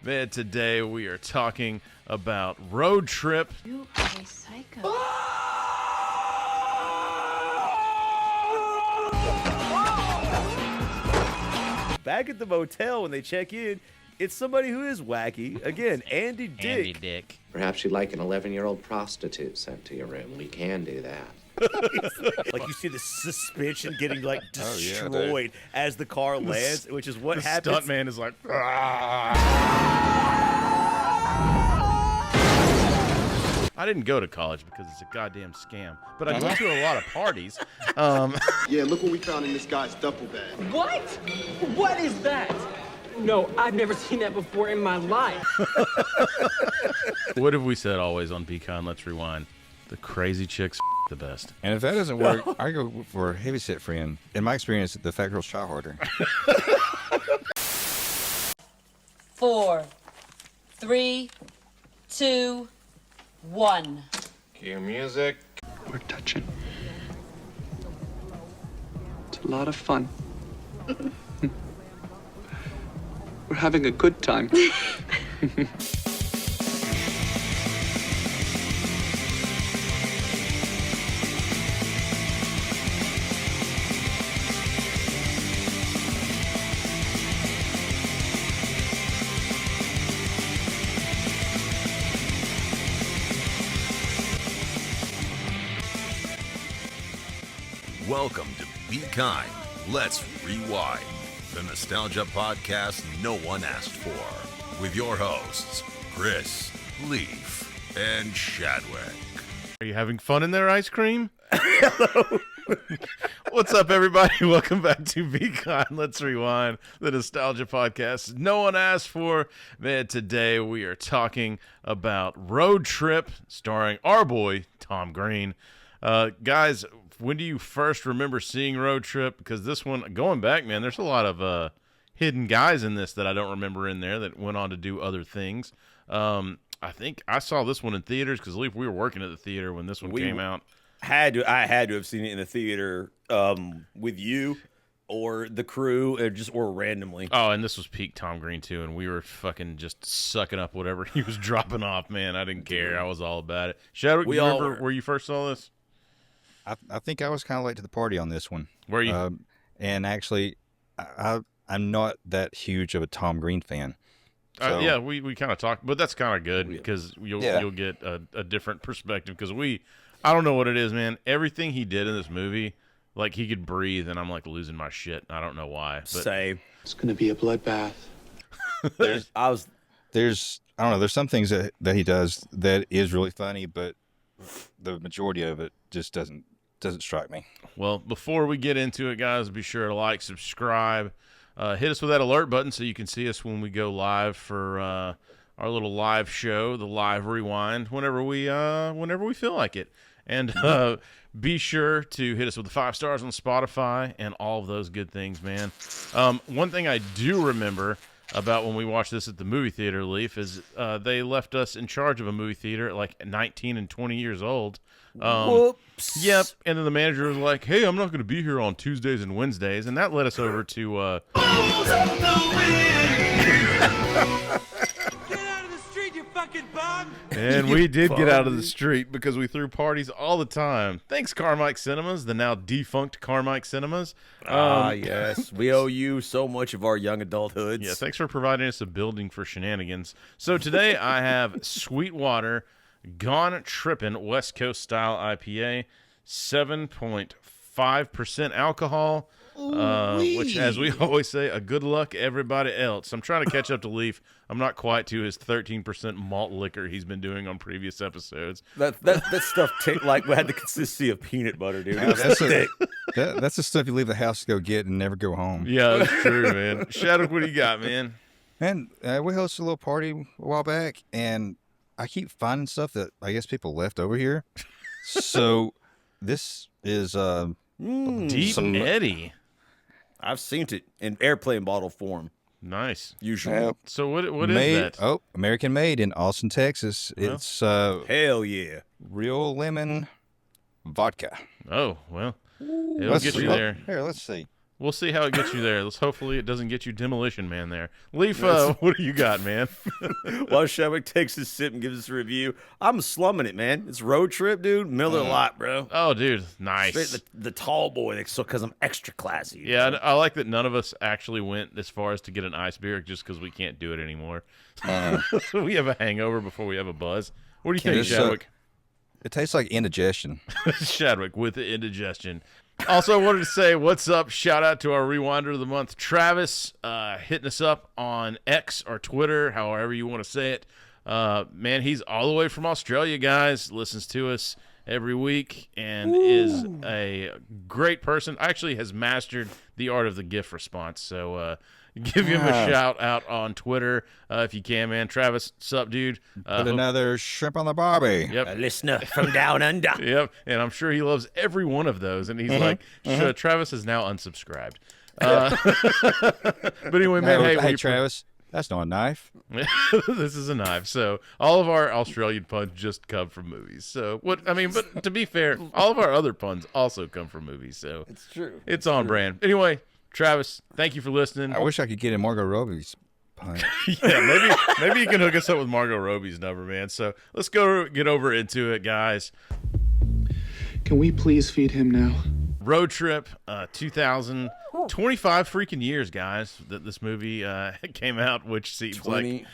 Man, today we are talking about road trip. You are a psycho. Back at the motel when they check in, it's somebody who is wacky. Again, Andy Dick. Andy Dick. Perhaps you'd like an 11-year-old prostitute sent to your room. We can do that. Like you see the suspension getting like destroyed as the car lands, which is what happens. Stuntman is like, I didn't go to college because it's a goddamn scam, but I went to a lot of parties. Yeah, look what we found in this guy's duffel bag. What? What is that? No, I've never seen that before in my life. What have we said always on Beacon? Let's rewind. The crazy chicks the best. And if that doesn't work, I go for a heavyset friend. In my experience, the fat girls try harder. 4, 3, 2, 1. Cue music. We're touching. It's a lot of fun. We're having a good time. Welcome to Be Kind, Let's Rewind, the nostalgia podcast no one asked for, with your hosts, Chris, Leaf, and Shadwick. Are you having fun in there, ice cream? Hello. What's up, everybody? Welcome back to Beacon. Let's Rewind, the nostalgia podcast no one asked for. Man, today we are talking about Road Trip, starring our boy, Tom Green. Guys, when do you first remember seeing Road Trip? Because this one, going back, man, there's a lot of hidden guys in this that I don't remember in there that went on to do other things. I think I saw this one in theaters because we were working at the theater when this one came out. I had to have seen it in the theater with you or the crew or randomly. Oh, and this was peak Tom Green too, and we were fucking just sucking up whatever he was dropping off, man. I didn't care. I was all about it. Shadwick, you remember where you first saw this? I think I was kind of late to the party on this one. Were you? And actually, I'm not that huge of a Tom Green fan. So, yeah, we kind of talked, but that's kind of good because you'll get a different perspective because I don't know what it is, man. Everything he did in this movie, like he could breathe, and I'm like losing my shit. I don't know why. But Same. It's gonna be a bloodbath. There's I don't know. There's some things that he does that is really funny, but the majority of it just doesn't strike me. Well, before we get into it, guys, be sure to like, subscribe, hit us with that alert button so you can see us when we go live for our little live show, the live rewind, whenever we feel like it. And be sure to hit us with the 5 stars on Spotify and all of those good things, man. One thing I do remember about when we watched this at the movie theater, Leaf, is they left us in charge of a movie theater at like 19 and 20 years old. Whoops. Yep. And then the manager was like, hey, I'm not going to be here on Tuesdays and Wednesdays. And that led us over to... And we did get out of the street because we threw parties all the time. Thanks, Carmike Cinemas, the now defunct Carmike Cinemas. Yes. We owe you so much of our young adulthoods. Yeah, thanks for providing us a building for shenanigans. So today I have Sweetwater Gone Trippin' West Coast Style IPA, 7.5% alcohol, which, as we always say, a good luck everybody else. I'm trying to catch up to Leaf. I'm not quite to his 13% malt liquor he's been doing on previous episodes. That stuff like had the consistency of peanut butter, dude. That's the stuff you leave the house to go get and never go home. Yeah, that's true, man. Shadwick, what do you got, man? Man, we hosted a little party a while back, and I keep finding stuff that I guess people left over here. So this is Deep Eddie. I've seen it in airplane bottle form. Nice. Usually. So what is that? Oh, American made in Austin, Texas. Well, it's hell yeah. real lemon vodka. Oh, well, it'll get you there. Here, let's see. we'll see how it gets you there. Hopefully it doesn't get you Demolition Man there. Leaf, what do you got, man? While Shadwick takes his sip and gives us a review, I'm slumming it, man. It's Road Trip, dude. Miller Lite, bro. Oh, dude, nice. Straight the tall boy, because I'm extra classy. Yeah, I like that none of us actually went as far as to get an ice beer just because we can't do it anymore. We have a hangover before we have a buzz. What do you think, Shadwick? It tastes like indigestion. Shadwick with the indigestion. Also, I wanted to say what's up. Shout out to our Rewinder of the Month, Travis, hitting us up on X or Twitter, however you want to say it. Man, he's all the way from Australia, guys. Listens to us every week and is a great person. Actually has mastered the art of the GIF response. So give him a shout out on Twitter if you can, man. Travis, sup, dude? Put another shrimp on the barbie. Yep. A listener from down under. Yep, and I'm sure he loves every one of those. And he's like, Travis is now unsubscribed. But anyway, man, Hey, Travis, that's not a knife. This is a knife. So all of our Australian puns just come from movies. So but to be fair, all of our other puns also come from movies. So It's true. it's on brand. Anyway, Travis, thank you for listening. I wish I could get in Margot Robbie's pun. Yeah, maybe you can hook us up with Margot Robbie's number, man. So let's get over into it, guys. Can we please feed him now? Road Trip, 2025 freaking years, guys, that this movie came out, which seems like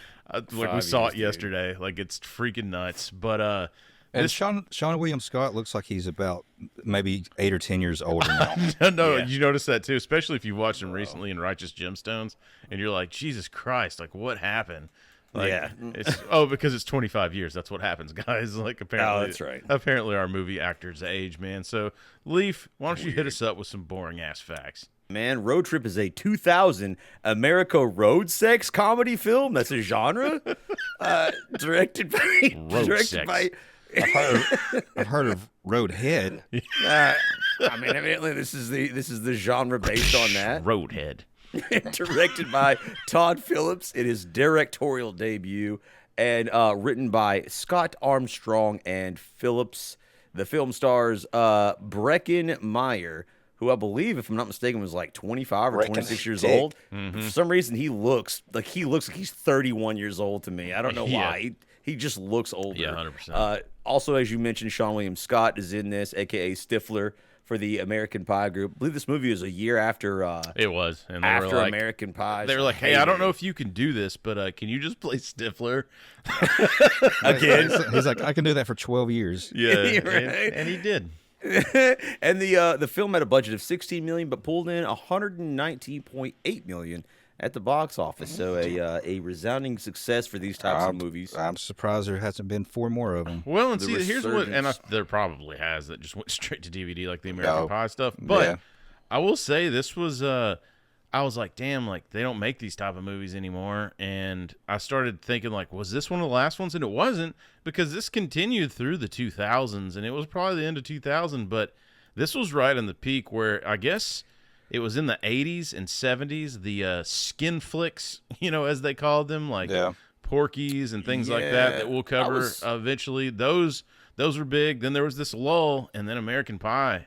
we saw it yesterday. Dude. Like, it's freaking nuts. But and Seann William Scott looks like he's about maybe 8 or 10 years older now. No, you notice that too, especially if you've watched him recently in Righteous Gemstones, and you're like, Jesus Christ, like what happened? Like, yeah. Because it's 25 years. That's what happens, guys. Like apparently, that's right. Apparently, our movie actors age, man. So, Leaf, why don't you hit us up with some boring ass facts? Man, Road Trip is a 2000 America road sex comedy film. That's a genre. Directed by. I've heard of Roadhead. Evidently this is the genre based on that. Roadhead. Directed by Todd Phillips. It is directorial debut and written by Scot Armstrong and Phillips. The film stars Breckin Meyer, who I believe, if I'm not mistaken, was like 25 or 26 years old. Mm-hmm. For some reason, he looks like he's 31 years old to me. I don't know why. He just looks older. Yeah, 100%. Also, as you mentioned, Seann William Scott is in this, a.k.a. Stifler for the American Pie group. I believe this movie was a year after it was. And after American Pie. They were like, hey, I don't know if you can do this, but can you just play Stifler? Again? He's like, I can do that for 12 years. Yeah, right? and he did. And the film had a budget of $16 million, but pulled in $119.8 million at the box office. So a resounding success for these types of movies. I'm surprised there hasn't been 4 more of them. Well, and see, here's what, and there probably has that just went straight to DVD, like the American Pie stuff. But I will say this was, I was like, damn, like they don't make these type of movies anymore. And I started thinking, like, was this one of the last ones? And it wasn't, because this continued through the 2000s, and it was probably the end of 2000. But this was right in the peak where I guess it was in the 80s and 70s, the skin flicks, as they called them, like Porky's and things like that we'll cover eventually. Those were big. Then there was this lull, and then American Pie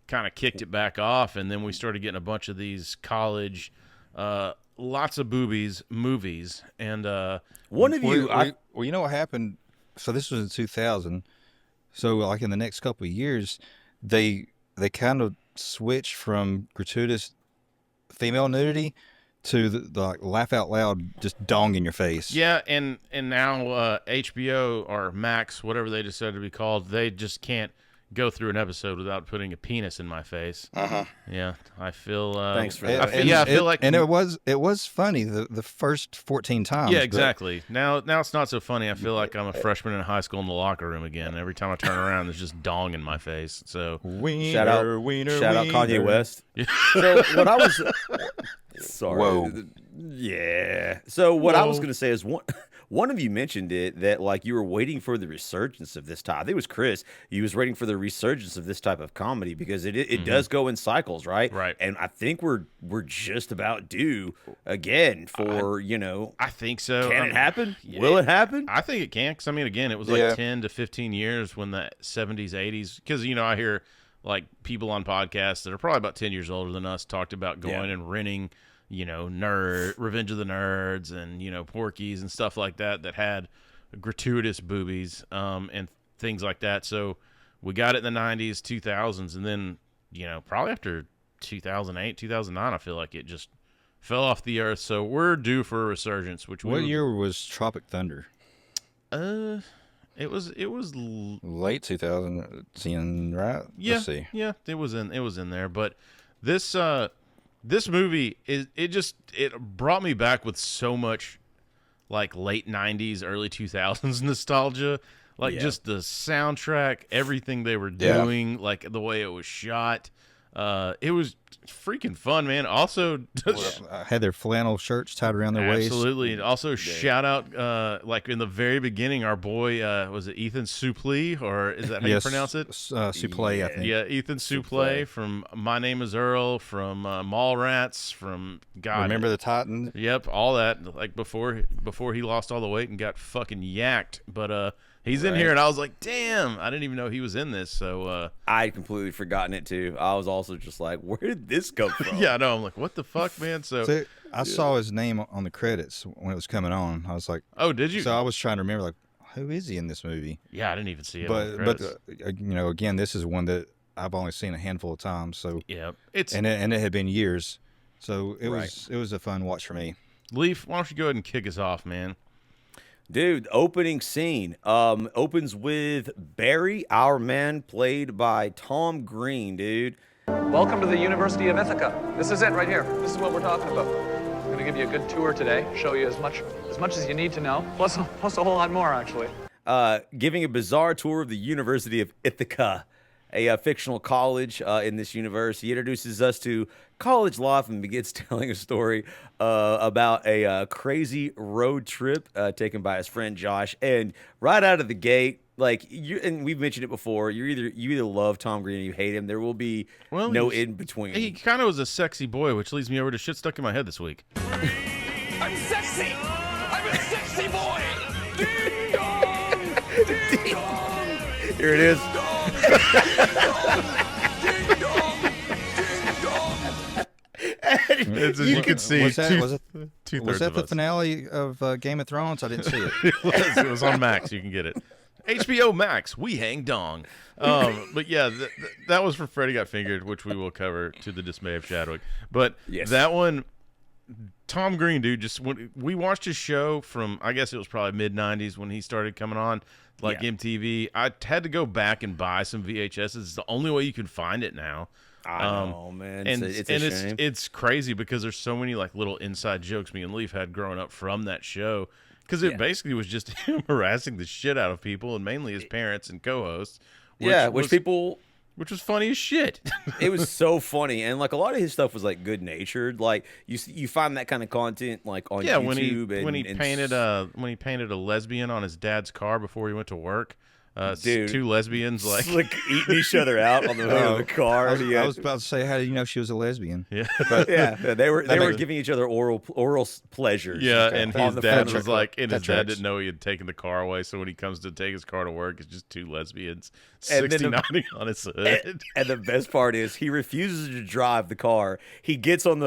kind of kicked it back off, and then we started getting a bunch of these college, lots of boobies movies. And one of you, well, you know what happened? So this was in 2000. So like in the next couple of years, they kind of switch from gratuitous female nudity to the like laugh out loud, just dong in your face. Yeah, and now HBO or Max, whatever they decided to be called, they just can't go through an episode without putting a penis in my face. Yeah, I feel. Thanks for that. I feel like, and it was funny the first 14 times. Yeah, exactly. Now it's not so funny. I feel like I'm a freshman in high school in the locker room again. Every time I turn around, there's just dong in my face. So shout out Kanye West. So what I was sorry. Whoa. Yeah. So what I was going to say is one of you mentioned it, that like you were waiting for the resurgence of this type. I think it was Chris. He was waiting for the resurgence of this type of comedy because it does go in cycles, right? Right. And I think we're just about due again for I think so. Can it happen? Yeah. Will it happen? I think it can. Because again, it was like 10 to 15 years when the 70s, 80s. Because I hear like people on podcasts that are probably about 10 years older than us talked about going and renting, Revenge of the Nerds and, Porky's and stuff like that had gratuitous boobies and things like that. So we got it in the 90s, 2000s, and then, probably after 2008, 2009, I feel like it just fell off the earth. So we're due for a resurgence. What year was Tropic Thunder? It was late 2010, right? Yeah, Let's see. Yeah, it was in there. But this movie it brought me back with so much like late 90s, early 2000s nostalgia. Like just the soundtrack, everything they were doing, like the way it was shot. It was freaking fun, man. Also, had their flannel shirts tied around their waist. Absolutely. Also, shout out, like in the very beginning, our boy, was it Ethan Suplee, or is that how you pronounce it? Suplee, I think. Yeah, Ethan Suplee from My Name is Earl, from Mallrats, from Remember the Titan? Yep, all that. Like before he lost all the weight and got fucking yacked, but he's in here, and I was like, damn, I didn't even know he was in this. So I had completely forgotten it too. I was also just like, where did this come from? Yeah, I know. I'm like, what the fuck, man? So I saw his name on the credits when it was coming on. I was like, oh, did you? So I was trying to remember, like, who is he in this movie? Yeah, I didn't even see it. But again, this is one that I've only seen a handful of times. So yeah, it had been years. So it was a fun watch for me. Leaf, why don't you go ahead and kick us off, man? Dude, opening scene opens with Barry, our man, played by Tom Green, dude. Welcome to the University of Ithaca. This is it right here. This is what we're talking about. I'm going to give you a good tour today, show you as much as you need to know, plus a whole lot more, actually. Giving a bizarre tour of the University of Ithaca, a fictional college in this universe. He introduces us to college life and begins telling a story about a crazy road trip taken by his friend Josh. And right out of the gate, like and we've mentioned it before, you either love Tom Green or you hate him. There will be no in between. He kind of was a sexy boy, which leads me over to shit stuck in my head this week. I'm sexy. I'm a sexy boy. Ding dong. Ding dong. Here it is. As you can see, was that the finale of Game of Thrones? I didn't see it. It was on Max. You can get it. HBO Max. We hang dong. But yeah, that was for Freddy Got Fingered, which we will cover to the dismay of Chadwick. But that one, Tom Green, dude, just when we watched his show from, I guess it was probably mid-90s when he started coming on, like MTV. I had to go back and buy some VHSs. It's the only way you can find it now. I know, man. It's a shame. It's crazy because there's so many like little inside jokes me and Leaf had growing up from that show, because it basically was just him harassing the shit out of people, and mainly his parents and co-hosts. Which was funny as shit. It was so funny, and like a lot of his stuff was like good natured. Like you find that kind of content like on YouTube. When he painted a lesbian on his dad's car before he went to work. Dude, two lesbians like eating each other out on the hood of the car. I was about to say, how do you know she was a lesbian? Yeah, but they were giving each other oral pleasures. Yeah, and his dad was like, and his dad didn't know he had taken the car away. So when he comes to take his car to work, it's just two lesbians 69ing on his hood. And the best part is he refuses to drive the car. He waits at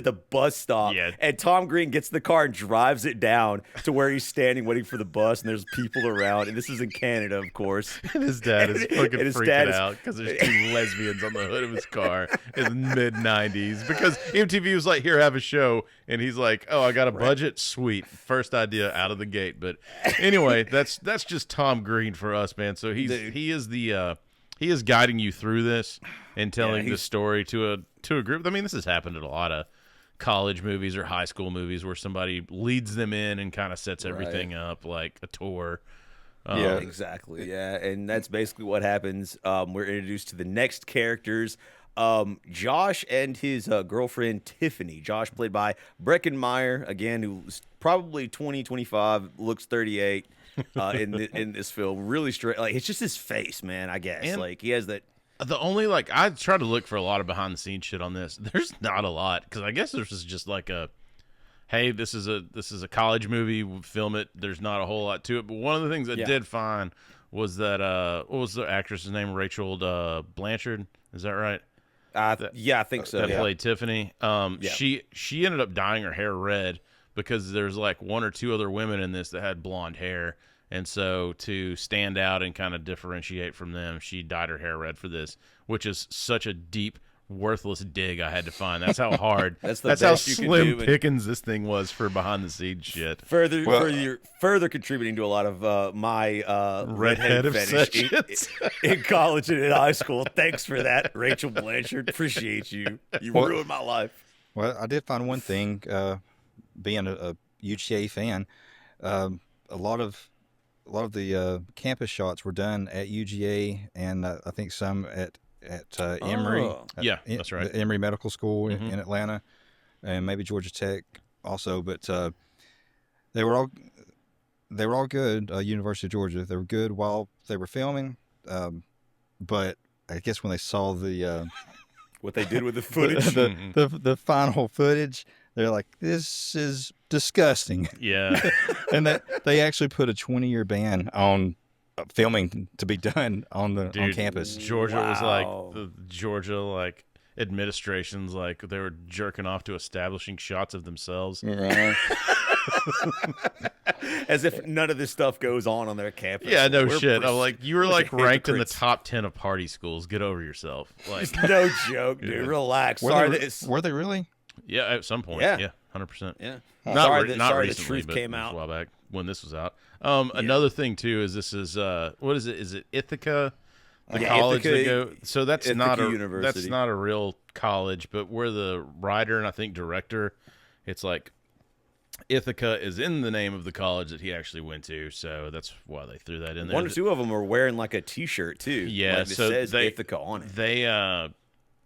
the bus stop, and Tom Green gets the car and drives it down to where he's standing waiting for the bus, and there's people around. And this is in Canada, of course. And his dad is fucking freaking out because there's two lesbians on the hood of his car in the mid-90s. Because MTV was like, here, have a show. And he's like, oh, I got a budget? Sweet. First idea out of the gate. But anyway, that's just Tom Green for us, man. So he is guiding you through this and telling the story to a group. I mean, this has happened in a lot of college movies or high school movies where somebody leads them in and kind of sets everything up like a tour. Yeah, exactly. Yeah, and that's basically what happens. We're introduced to the next characters. Josh and his girlfriend, Tiffany. Josh played by Breckin Meyer, again, who's probably 20, 25, looks 38 in this film. Really straight. Like, it's just his face, man, I guess. And like, he has that. The only, like, I tried to look for a lot of behind-the-scenes shit on this. There's not a lot, because I guess this is just like a, hey, this is a college movie, we'll film it. There's not a whole lot to it. But one of the things I did find was that what was the actress's name? Rachel Blanchard. Is that right? Yeah, I think so. That Yeah. played Tiffany. She ended up dyeing her hair red because there's like one or two other women in this that had blonde hair, and so to stand out and kind of differentiate from them, she dyed her hair red for this, which is such a deep, worthless dig I had to find. That's how hard. that's how slim pickings this thing was for behind the scenes shit. Further contributing to a lot of my redhead fetish in college and in high school. Thanks for that, Rachel Blanchard. Appreciate you. You ruined my life. Well, I did find one thing. Being a UGA fan, a lot of the campus shots were done at UGA, and I think some at Emory. That's right. The Emory Medical School in Atlanta, and maybe Georgia Tech also. But they were all good. University of Georgia, they were good while they were filming. But I guess when they saw the what they did with the footage, the final footage, they're like, "This is disgusting." Yeah, and that they actually put a 20-year ban on filming to be done on campus. Georgia was like the Georgia administration's like they were jerking off to establishing shots of themselves. As if none of this stuff goes on their campus. Yeah, no shit. I'm like, you were like ranked in the top 10 of party schools. Get over yourself. Like, no joke, dude. Yeah. Relax. Were they really? Yeah, at some point. Yeah, 100%. Yeah. Not recently, the truth came out a while back when this was out. Another thing too is this is what is it? Is it Ithaca? The college Ithaca, they go. So that's Ithaca not a University. That's not a real college, but where the writer and I think director, it's like Ithaca is in the name of the college that he actually went to, so that's why they threw that in there. One or two of them are wearing like a T-shirt too. Yeah, like so it says Ithaca on it. They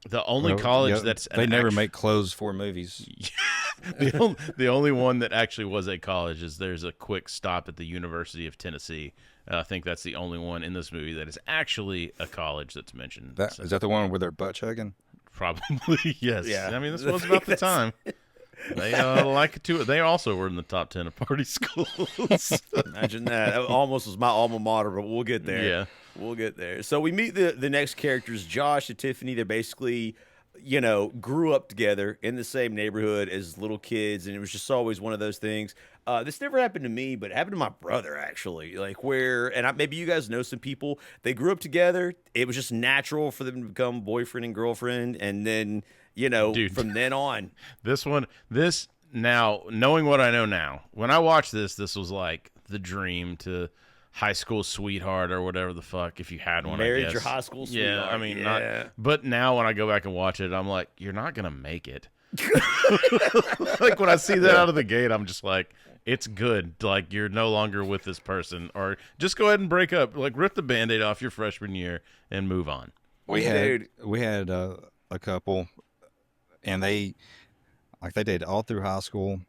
the only college that's they never make clothes for movies. the only one that actually was a college is there's a quick stop at the University of Tennessee. I think that's the only one in this movie that is actually a college that's mentioned. Is that the one where they're butt chugging? Probably, yes. Yeah. I mean, this was about the time. They like it too. They also were in the top 10 of party schools. Imagine that. That almost was my alma mater, but we'll get there. Yeah. We'll get there. So we meet the next characters, Josh and Tiffany. They're basically, grew up together in the same neighborhood as little kids, and it was just always one of those things. This never happened to me, but it happened to my brother, actually. Maybe you guys know some people. They grew up together. It was just natural for them to become boyfriend and girlfriend, and then, Dude, from then on. Now, knowing what I know now, when I watched this was like the dream to high school sweetheart or whatever the fuck, if you had one, Married I guess. your high school sweetheart. Yeah, I mean, yeah. But now when I go back and watch it, I'm like, you're not going to make it. Like, when I see that out of the gate, I'm just like, it's good. Like, you're no longer with this person. Or just go ahead and break up. Like, rip the Band-Aid off your freshman year and move on. We had a couple, and they did all through high school,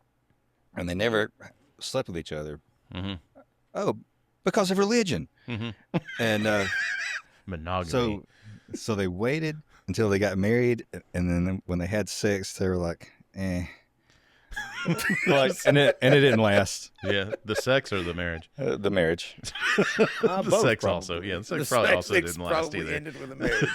and they never slept with each other. Mm-hmm. Oh, because of religion. Mm-hmm. And monogamy. So they waited until they got married, and then when they had sex, they were like, eh. and it didn't last. Yeah, the sex or the marriage? The marriage. The sex also. Yeah, the sex probably also didn't last either. Ended with a marriage.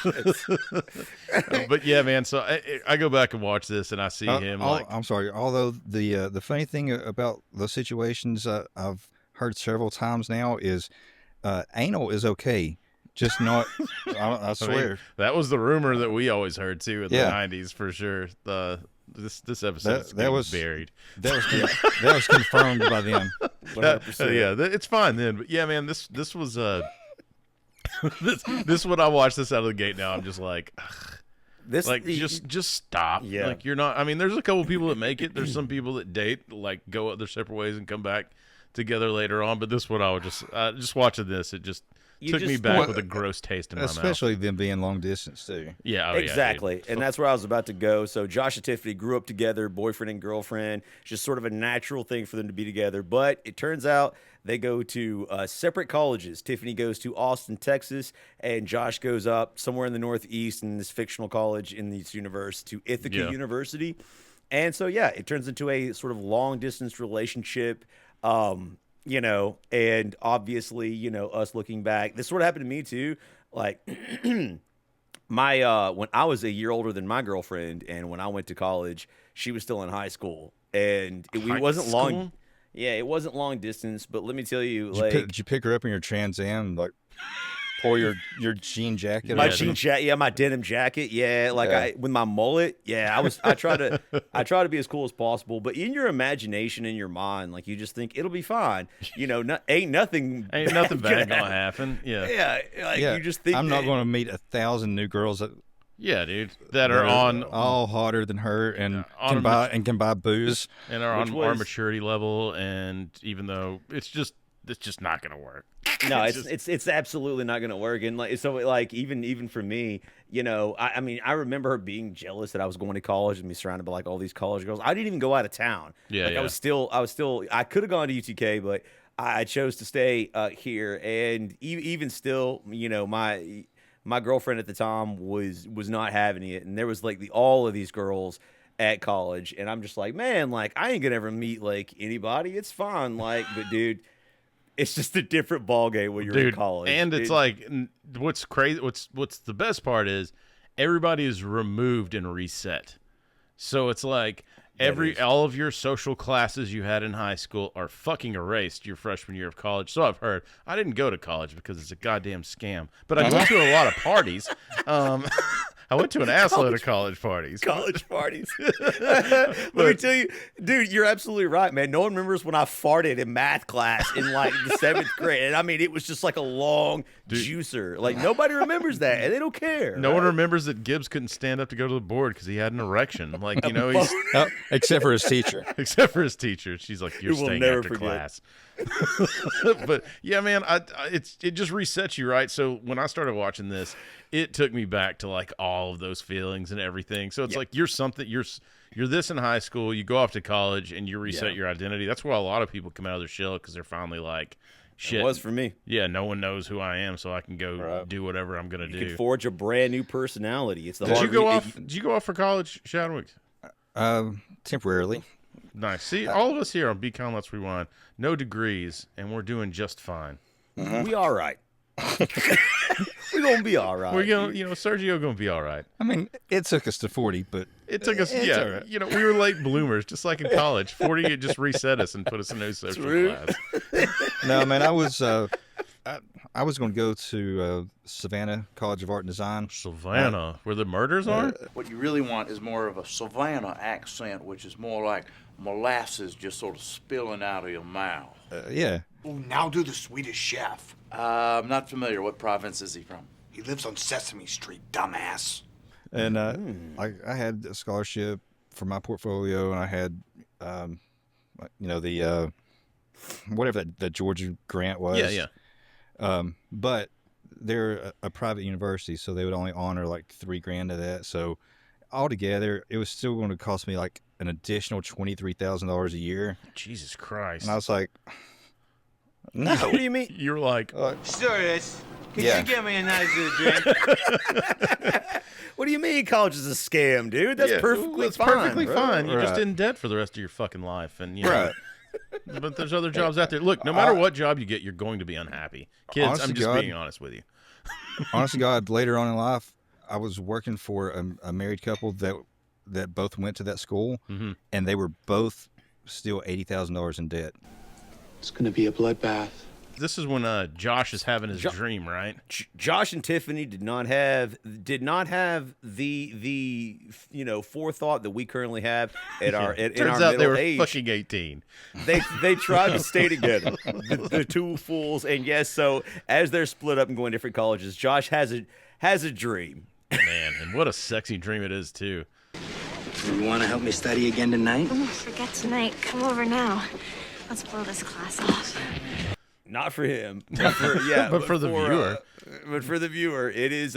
But yeah, man. So I go back and watch this, and I see him. I'm sorry. Although the funny thing about those situations I've heard several times now is anal is okay. Just not. I swear. I mean, that was the rumor that we always heard too in the '90s for sure. This episode was buried. That was confirmed by them. It's fine then. But yeah, man, this was this when I watch this out of the gate now, I'm just like, ugh. Just stop. Yeah. Like, you're not. I mean, there's a couple people that make it. There's some people that date, like, go their separate ways and come back together later on. But this one, I would just watching this, it just took me back with a gross taste in my mouth. Especially them being long distance too. Yeah, exactly. And that's where I was about to go. So Josh and Tiffany grew up together, boyfriend and girlfriend. It's just sort of a natural thing for them to be together. But it turns out they go to separate colleges. Tiffany goes to Austin, Texas, and Josh goes up somewhere in the Northeast in this fictional college in this universe to Ithaca University. And so, it turns into a sort of long distance relationship. you know, and obviously, you know, us looking back, this sort of happened to me too. Like, when I was a year older than my girlfriend, and when I went to college, she was still in high school, and it wasn't long. Yeah, it wasn't long distance, but let me tell you, did you pick her up in your Trans Am, like pour your jean jacket? My jean jacket, yeah, my denim jacket, yeah. Like with my mullet, yeah. I try to be as cool as possible, but in your imagination, in your mind, like you just think it'll be fine. You know, ain't nothing bad gonna happen. Yeah, You just think I'm not going to meet 1,000 new girls that. Yeah, dude, that are on all hotter than her and can buy booze and are on our maturity level. And even though it's just not gonna work. No, it's absolutely not gonna work. And even for me, you know, I mean, I remember her being jealous that I was going to college and be surrounded by like all these college girls. I didn't even go out of town. I was still I could have gone to UTK, but I chose to stay here. And even still, you know, my girlfriend at the time was not having it, and there was like all of these girls at college, and I'm just like, man, like I ain't gonna ever meet like anybody. It's fine, like, but dude, it's just a different ballgame when you're in college. And it's like, what's crazy, what's the best part is everybody is removed and reset. So it's like all of your social classes you had in high school are fucking erased your freshman year of college. So I've heard. I didn't go to college because it's a goddamn scam, but I went to a lot of parties. I went to an assload of college parties. Let me tell you, dude, you're absolutely right, man. No one remembers when I farted in math class in like the 7th grade. And I mean, it was just like a long juicer. Like nobody remembers that, and they don't care. No one remembers that Gibbs couldn't stand up to go to the board because he had an erection. Like, you know, he's except for his teacher. Except for his teacher. She's like, you're staying after class. But yeah, man, it just resets you, right? So when I started watching this, it took me back to like all of those feelings and everything. So it's like you're this in high school, you go off to college and you reset your identity. That's why a lot of people come out of their shell, because they're finally like, shit. It was for me. Yeah, no one knows who I am, so I can go do whatever I'm gonna do. You can forge a brand new personality. It's the Did you go off for college, Shadwick? Temporarily. Nice. See, all of us here on Becon Let's Rewind, no degrees, and we're doing just fine. We all right. We're gonna be all right. We're gonna, Sergio gonna be all right. I mean, it took us to 40, but it took us. Yeah, right. We were late bloomers, just like in college. 40, it just reset us and put us in a new social class. No, man, I was going to go to Savannah College of Art and Design. Savannah, where the murders are. What you really want is more of a Savannah accent, which is more like molasses just sort of spilling out of your mouth. Yeah. Oh, now do the Swedish chef. I'm not familiar. What province is he from? He lives on Sesame Street, dumbass. And I had a scholarship for my portfolio, and I had, the whatever that Georgia grant was. Yeah. But they're a private university, so they would only honor like $3,000 of that. So altogether, it was still going to cost me like an additional $23,000 a year. Jesus Christ! And I was like, no. What do you mean? You were like, serious? Could you give me a nice drink? What do you mean college is a scam, dude? That's perfectly fine. Perfectly fine. You're just in debt for the rest of your fucking life, and But there's other jobs out there. Look, no matter what job you get, you're going to be unhappy. Kids, I'm just being honest with you. Honestly, God, later on in life, I was working for a married couple that both went to that school, and they were both still $80,000 in debt. It's going to be a bloodbath. This is when Josh is having his dream, right? Josh and Tiffany did not have the forethought that we currently have at our Turns in our out they were age. fucking 18. They tried to stay together, the two fools, and yes, so as they're split up and going to different colleges, Josh has a dream. Man, and what a sexy dream it is too. You want to help me study again tonight? Oh, forget tonight. Come over now. Let's blow this class off. Not for him, but for the viewer. But for the viewer, it is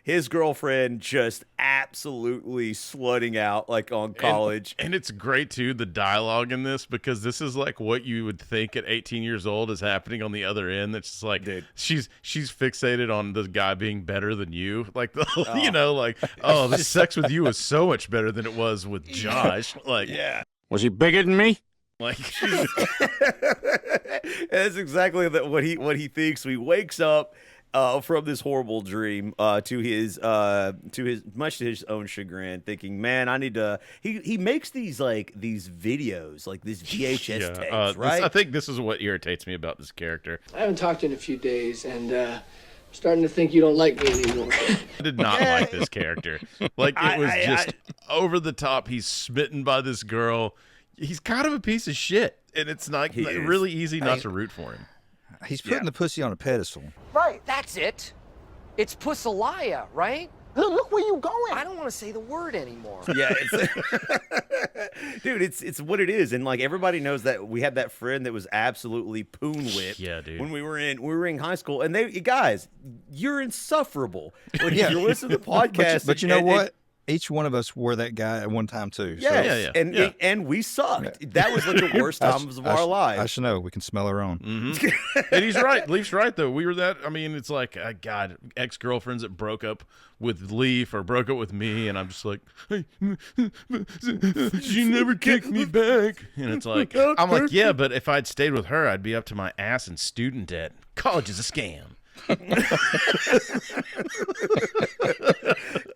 his girlfriend just absolutely slutting out like on college. And it's great too, the dialogue in this, because this is like what you would think at 18 years old is happening on the other end. That's just like, dude, she's fixated on the guy being better than you. Like the the sex with you was so much better than it was with Josh. Like, was he bigger than me? Like, That's exactly what he thinks. So he wakes up from this horrible dream to his much to his own chagrin, thinking, "Man, I need to." He makes these videos, like these VHS tapes, right? I think this is what irritates me about this character. I haven't talked to you in a few days, and I'm starting to think you don't like me anymore. I did not like this character. Like, it was just over the top. He's smitten by this girl. He's kind of a piece of shit, and it's not really easy not to root for him. He's putting the pussy on a pedestal. Right, that's it. It's Pussalaya, right? Look where you going. I don't want to say the word anymore. Yeah, dude, it's what it is, and like everybody knows that we had that friend that was absolutely poon whipped. Yeah, dude. When we were in high school, and guys, you're insufferable. Like, if you listen to the podcast, but you know what? Each one of us were that guy at one time too. Yes, so. And we sucked. Yeah. That was like the worst times of our lives. I should know. We can smell our own. Mm-hmm. And he's right. Leaf's right though. We were that. I mean, it's like God, ex-girlfriends that broke up with Leaf or broke up with me, and I'm just like, hey, she never kicked me back. And it's like, I'm like, yeah, but if I'd stayed with her, I'd be up to my ass in student debt. College is a scam.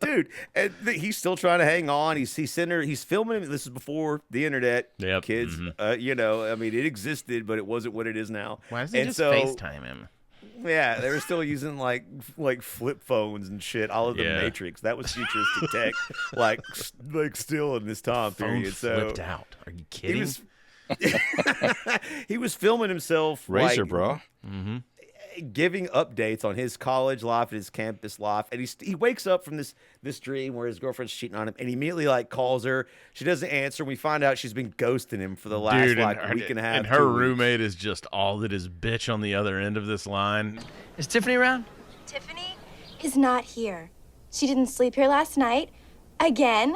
Dude, and he's still trying to hang on. He's sending her. He's filming him. This is before the internet. Yep. Kids. I mean, it existed, but it wasn't what it is now. Why doesn't he just FaceTime him? Yeah, they were still using like flip phones and shit, all of the Matrix. That was futuristic tech, like still in this time period. Flipped out. Are you kidding? He was filming himself. Razor, bro. Mm-hmm. Giving updates on his college life and his campus life, and he wakes up from this dream where his girlfriend's cheating on him, and he immediately calls her. She doesn't answer. We find out she's been ghosting him for the last week and a half. And her roommate is just all that is bitch on the other end of this line. Is Tiffany around? Tiffany is not here. She didn't sleep here last night again.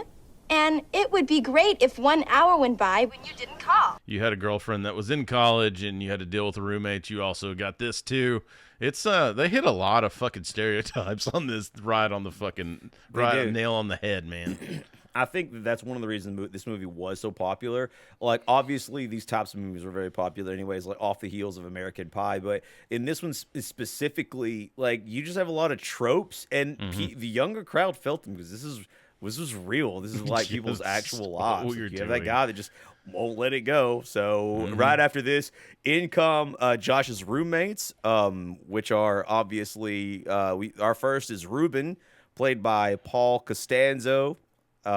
And it would be great if 1 hour went by when you didn't call. You had a girlfriend that was in college and you had to deal with a roommate. You also got this too. It's they hit a lot of fucking stereotypes on this on the fucking nail on the head, man. I think that's one of the reasons this movie was so popular. Like, obviously, these types of movies were very popular anyways, like off the heels of American Pie. But in this one specifically, like, you just have a lot of tropes, and the younger crowd felt them because this was real. This is like people's actual lives. You have that guy that just won't let it go. So right after this, in come Josh's roommates, which are obviously our first is Ruben, played by Paulo Costanzo. I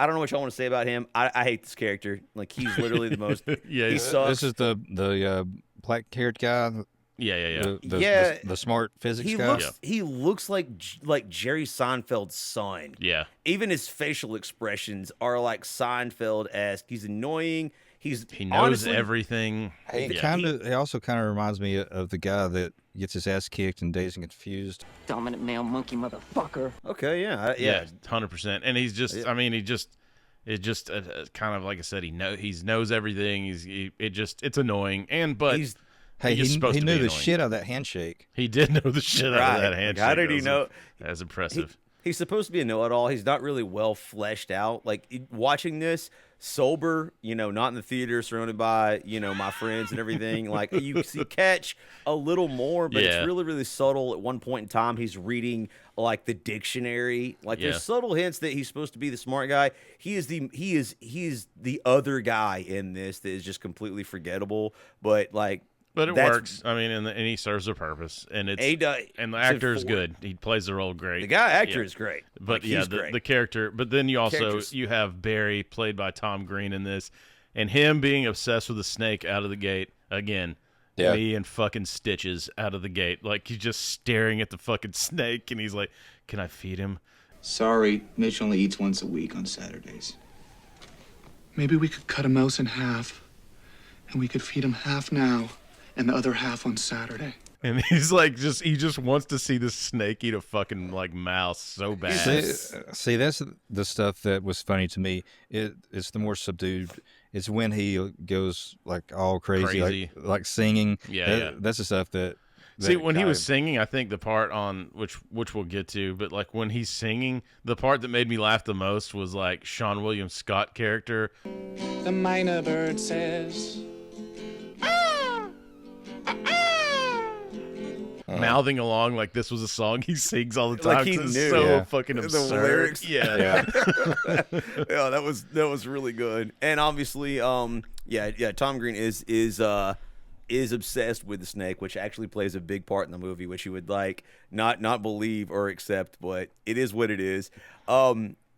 don't know what y'all want to say about him. I hate this character. Like, he's literally the most. He sucks. This is the black-haired guy. Yeah. The smart physics guy. He looks like Jerry Seinfeld's son. Yeah. Even his facial expressions are like Seinfeld-esque. He's annoying. He knows everything. He also kind of reminds me of the guy that gets his ass kicked in Dazed and Confused. Dominant male monkey motherfucker. Okay, yeah, 100%. And he's just, I mean, it's just kind of like I said, he knows everything. It's annoying, but he knew the shit out of that handshake. He did know the shit out of that handshake. How did he know? That's impressive. He's supposed to be a know-it-all. He's not really well fleshed out. Like, watching this sober, not in the theater, surrounded by, my friends and everything. Like, you catch a little more, but it's really, really subtle. At one point in time, he's reading like the dictionary. Like, there's subtle hints that he's supposed to be the smart guy. He is the other guy in this that is just completely forgettable. But it works. I mean, and he serves a purpose, and and the actor is good. He plays the role great. The actor is great, but the character. But then you have Barry, played by Tom Green, in this, and him being obsessed with the snake out of the gate again. Yeah. Me and fucking stitches out of the gate, like he's just staring at the fucking snake, and he's like, "Can I feed him?" Sorry, Mitch only eats once a week on Saturdays. Maybe we could cut a mouse in half, and we could feed him half now. And the other half on Saturday. And he's like, he just wants to see the snake eat a fucking mouse so bad. See, that's the stuff that was funny to me. It's the more subdued. It's when he goes like all crazy. Like singing. That's the stuff that. See, when he was singing, I think the part on which we'll get to, but like when he's singing, the part that made me laugh the most was like Seann William Scott character. The minor bird says, mouthing along like this was a song he sings all the time. Like he it's knew so fucking the absurd. lyrics. Yeah. Yeah, that was really good. And obviously, Tom Green is obsessed with the snake, which actually plays a big part in the movie, which you would like not believe or accept, but it is what it is.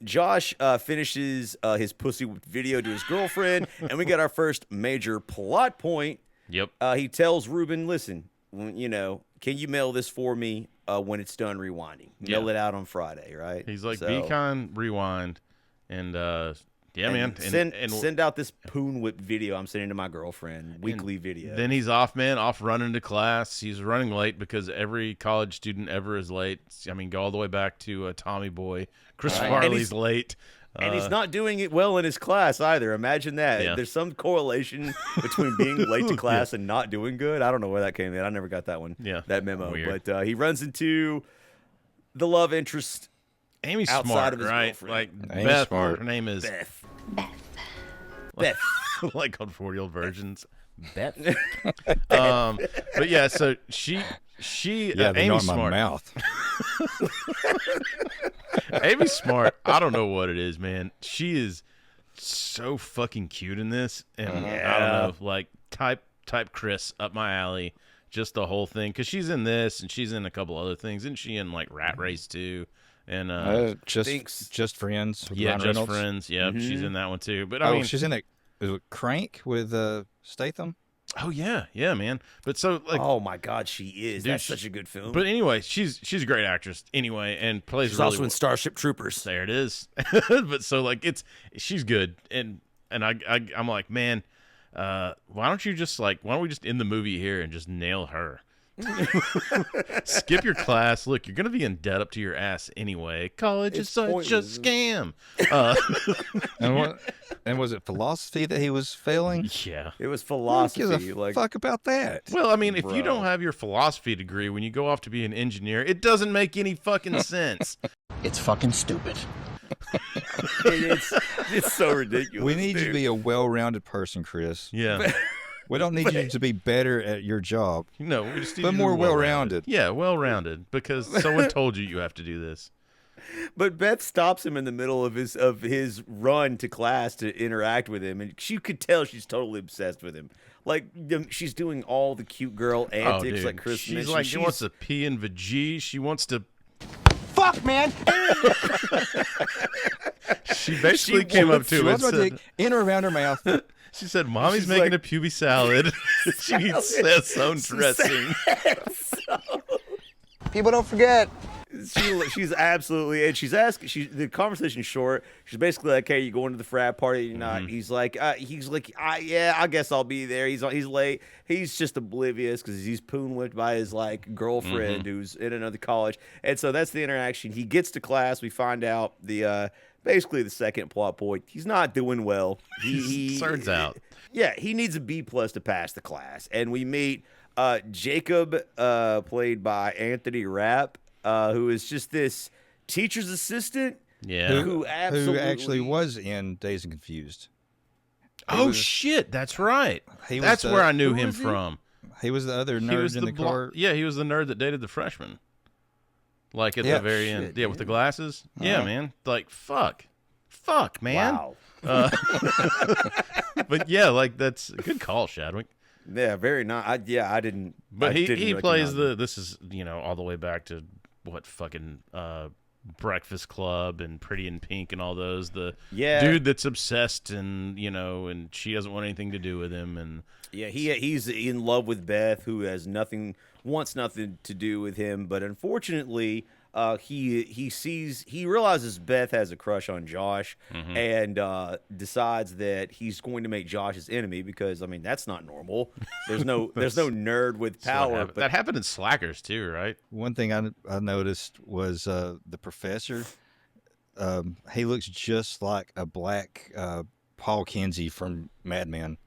Josh finishes his pussy whipped video to his girlfriend, and we get our first major plot point. Yep. He tells Ruben, listen, can you mail this for me when it's done rewinding? Mail it out on Friday, right? He's like, be kind, rewind, and man. Send out this poon whip video I'm sending to my girlfriend, weekly video. Then he's off running to class. He's running late because every college student ever is late. I mean, go all the way back to Tommy Boy. Chris Farley's late. And he's not doing it well in his class either. Imagine that. Yeah. There's some correlation between being late to class and not doing good. I don't know where that came in. I never got that one. Yeah. That memo. Weird. But he runs into the love interest. Amy's outside smart, of his right? girlfriend. Like Amy's Beth. smart. Her name is Beth. like on 40-year-old versions. Beth. But yeah, so she they're Amy's not in my smart. mouth. Amy's smart. I don't know what it is, man. She is so fucking cute in this, and I don't know, like type Chris up my alley. Just the whole thing, because she's in this and she's in a couple other things. Isn't she in like Rat Race too? And just Friends. With yeah, Ryan Just Reynolds. Friends. Yep, she's in that one too. But I mean, she's in it. Is it Crank with Statham? Oh yeah, man. But so like, oh my God, she is. Dude, That's such a good film. But anyway, she's a great actress anyway, and plays. She's really also in Starship Troopers. There it is. But so like she's good, and I'm like, man, why don't we just end the movie here and just nail her? Skip your class. Look, you're gonna be in debt up to your ass anyway. College is such a scam. And was it philosophy that he was failing? Yeah, it was philosophy. Who gives a fuck about that? Well, I mean, if you don't have your philosophy degree when you go off to be an engineer, it doesn't make any fucking sense. It's fucking stupid. It's so ridiculous. We need you to be a well-rounded person, Chris. Yeah. We don't need you to be better at your job. No, we just need but you more to be well-rounded. Yeah, well-rounded, because someone told you have to do this. But Beth stops him in the middle of his run to class to interact with him, and you could tell she's totally obsessed with him. Like she's doing all the cute girl antics, like Chris She's mentioned. like, she wants to pee in the G. She wants to. Fuck, man. She basically came up to him and said, in or around her mouth. She said, "Mommy's making a puby salad. She needs Saison dressing." People don't forget. She's absolutely, and she's asking. The conversation's short. She's basically like, "Hey, you going to the frat party? You're not?" He's like, "Yeah, I guess I'll be there." He's late. He's just oblivious because he's poon whipped by his like girlfriend who's in another college, and so that's the interaction. He gets to class. We find out basically the second plot point. He's not doing well. He turns out. Yeah, he needs a B+ to pass the class, and we meet Jacob, played by Anthony Rapp. Who is just this teacher's assistant? Yeah, who actually was in Dazed and Confused. Shit, that's right. That's where I knew him from. He was the other nerd in the car. Yeah, he was the nerd that dated the freshman. Like at the very end. Yeah, with the glasses. Yeah, man. Like fuck, man. Wow. But yeah, like that's a good call, Shadwick. Yeah, very nice. I didn't. But he didn't plays recognize him. this is all the way back to what fucking Breakfast Club and Pretty in Pink and all those. The dude that's obsessed and and she doesn't want anything to do with him. And yeah, he's in love with Beth, who wants nothing to do with him. But unfortunately, he realizes Beth has a crush on Josh, and decides that he's going to make Josh his enemy because that's not normal. There's no nerd with power. But that happened in Slackers too, right? One thing I noticed was the professor. He looks just like a black Paul Kinsey from Mad Men.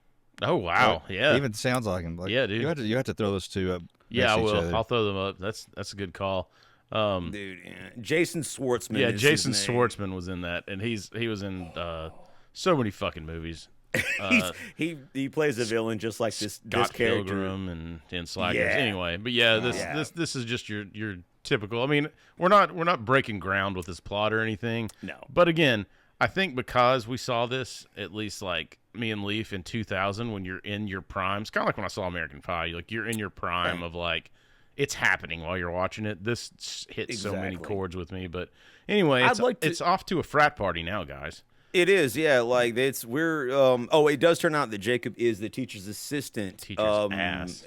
Oh wow, yeah. He even sounds like him. Like, yeah, dude. You have to throw those two up. Yeah, I will. Other. I'll throw them up. That's a good call. Dude, Jason Schwartzman. Yeah, Jason Schwartzman was in that, and he was in so many fucking movies. He plays a villain just like this Scott character Pilgrim and Slackers. Yeah. Anyway, but yeah, this is just your typical. I mean, we're not breaking ground with this plot or anything. No. But again, I think because we saw this, at least like me and Leaf in 2000, when you're in your prime, it's kind of like when I saw American Pie. You're in your prime of like, it's happening while you're watching it. This hits so many chords with me. But anyway, it's off to a frat party now, guys. It is, yeah. Like we're. It does turn out that Jacob is the teacher's assistant. Teacher's ass.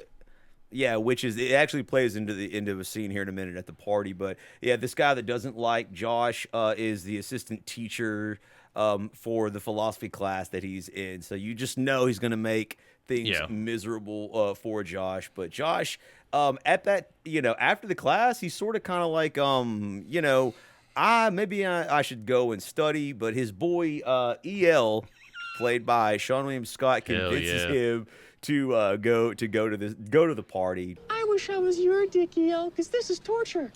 Yeah, which is it actually plays into a scene here in a minute at the party. But yeah, this guy that doesn't like Josh is the assistant teacher for the philosophy class that he's in. So you just know he's going to make things miserable for Josh. But Josh, at that, after the class, he's sort of kind of like, maybe I should go and study. But his boy El, played by Seann William Scott, convinces him to go to the party. I wish I was your dick, EL, because this is torture.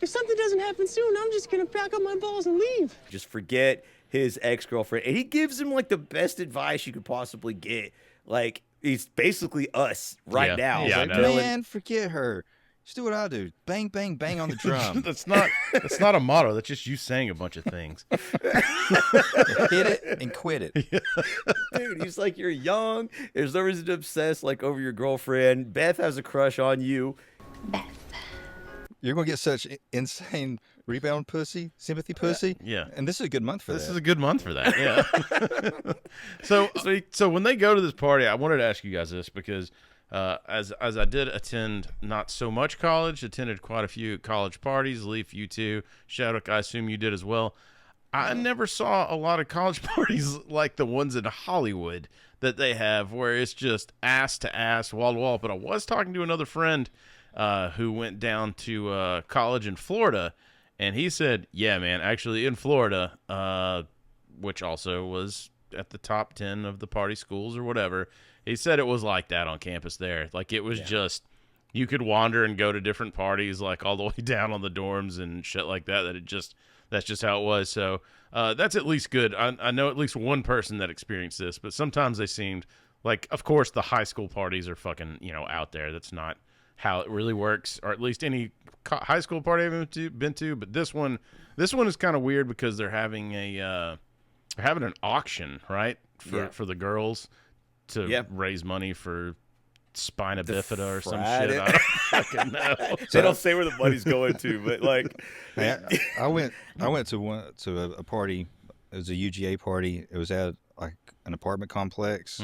If something doesn't happen soon, I'm just gonna pack up my balls and leave. Just forget his ex-girlfriend, and he gives him like the best advice you could possibly get. Like he's basically us right now. He's like, man, forget her. Just do what I do. Bang, bang, bang on the drum. That's not a motto. That's just you saying a bunch of things. Hit it and quit it. Dude, he's like, you're young. There's no reason to obsess like over your girlfriend. Beth has a crush on you. You're going to get such insane rebound pussy, sympathy pussy. Yeah. And this is a good month for that. This is a good month for that, yeah. So when they go to this party, I wanted to ask you guys this because as I did attend not so much college, attended quite a few college parties. Leaf, you too. Shattuck, I assume you did as well. I never saw a lot of college parties like the ones in Hollywood that they have where it's just ass to ass, wall to wall. But I was talking to another friend who went down to college in Florida, and he said, yeah, man, actually in Florida, which also was at the top 10 of the party schools or whatever, he said it was like that on campus there. Like it was just, you could wander and go to different parties like all the way down on the dorms and shit like that, that's just how it was. So that's at least good. I know at least one person that experienced this, but sometimes they seemed like, of course, the high school parties are fucking, out there. That's not how it really works, or at least any high school party I've been to. But this one is kind of weird because they're having an auction, right, for the girls to raise money for spina bifida or some shit. I don't fucking know. They don't say where the money's going to, but like, I went to a party. It was a UGA party. It was at like an apartment complex,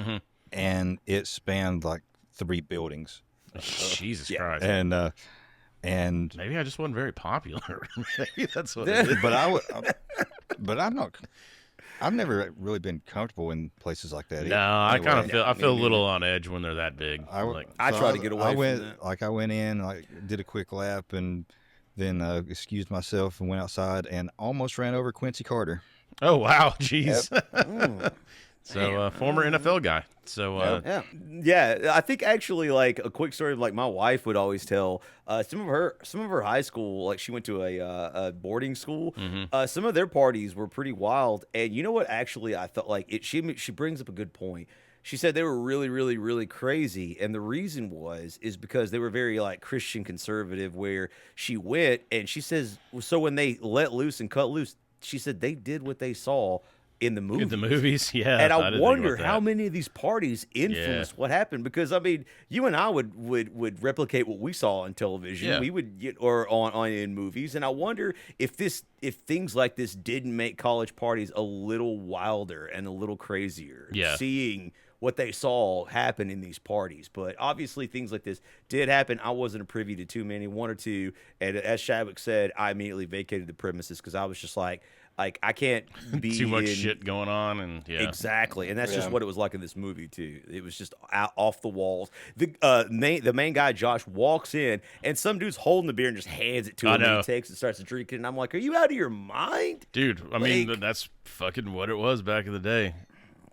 and it spanned like 3 buildings. Jesus Christ! And maybe I just wasn't very popular. Maybe that's what it is. But I'm not. I've never really been comfortable in places like that. No, I feel a little on edge when they're that big. I try to get away from that. I went in, did a quick lap, and then excused myself and went outside and almost ran over Quincy Carter. Oh wow, jeez. Yep. So former NFL guy. So yeah. I think actually like a quick story of like my wife would always tell some of her high school, like she went to a boarding school. Some of their parties were pretty wild, and you know what? Actually, I thought like it. She brings up a good point. She said they were really, really, really crazy, and the reason is because they were very like Christian conservative. Where she went, and she says, so when they let loose and cut loose, she said they did what they saw in the movies. In the movies, yeah. And I wonder how many of these parties influenced what happened, because I mean, you and I would replicate what we saw on television. Yeah. We would get or on in movies, and I wonder if things like this didn't make college parties a little wilder and a little crazier. Yeah. Seeing what they saw happen in these parties. But obviously things like this did happen. I wasn't privy to too many, 1 or 2. And as Chadwick said, I immediately vacated the premises because I was just like I can't be too much shit going on, and exactly, and that's just what it was like in this movie too. It was just off the walls. The main guy Josh walks in, and some dude's holding the beer and just hands it to him. And he takes it, starts to drink it, and I'm like, "Are you out of your mind, dude?" I mean, that's fucking what it was back in the day.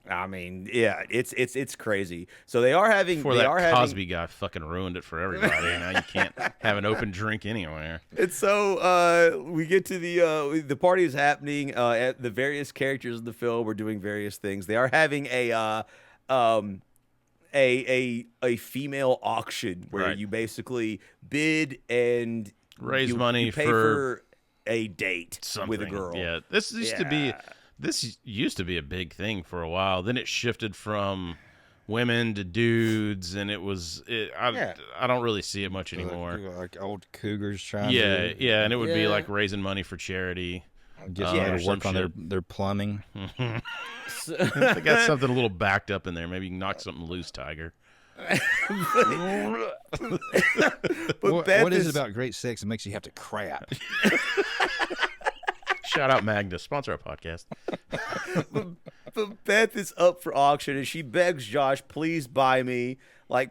I mean, yeah, it's crazy. So they are having before that Cosby guy fucking ruined it for everybody. Now you can't have an open drink anywhere. And so we get to the party is happening. At the various characters in the film are doing various things. They are having a female auction where you basically bid and raise money you pay for a date with a girl. Yeah, this used to be a big thing for a while. Then it shifted from women to dudes, and I don't really see it much anymore. Like old cougars trying. Yeah, and it would be like raising money for charity. Get to work on their plumbing. They got something a little backed up in there. Maybe you can knock something loose, Tiger. What is it about great sex that makes you have to crap? Shout out Magda, sponsor our podcast. But Beth is up for auction, and she begs Josh, please buy me,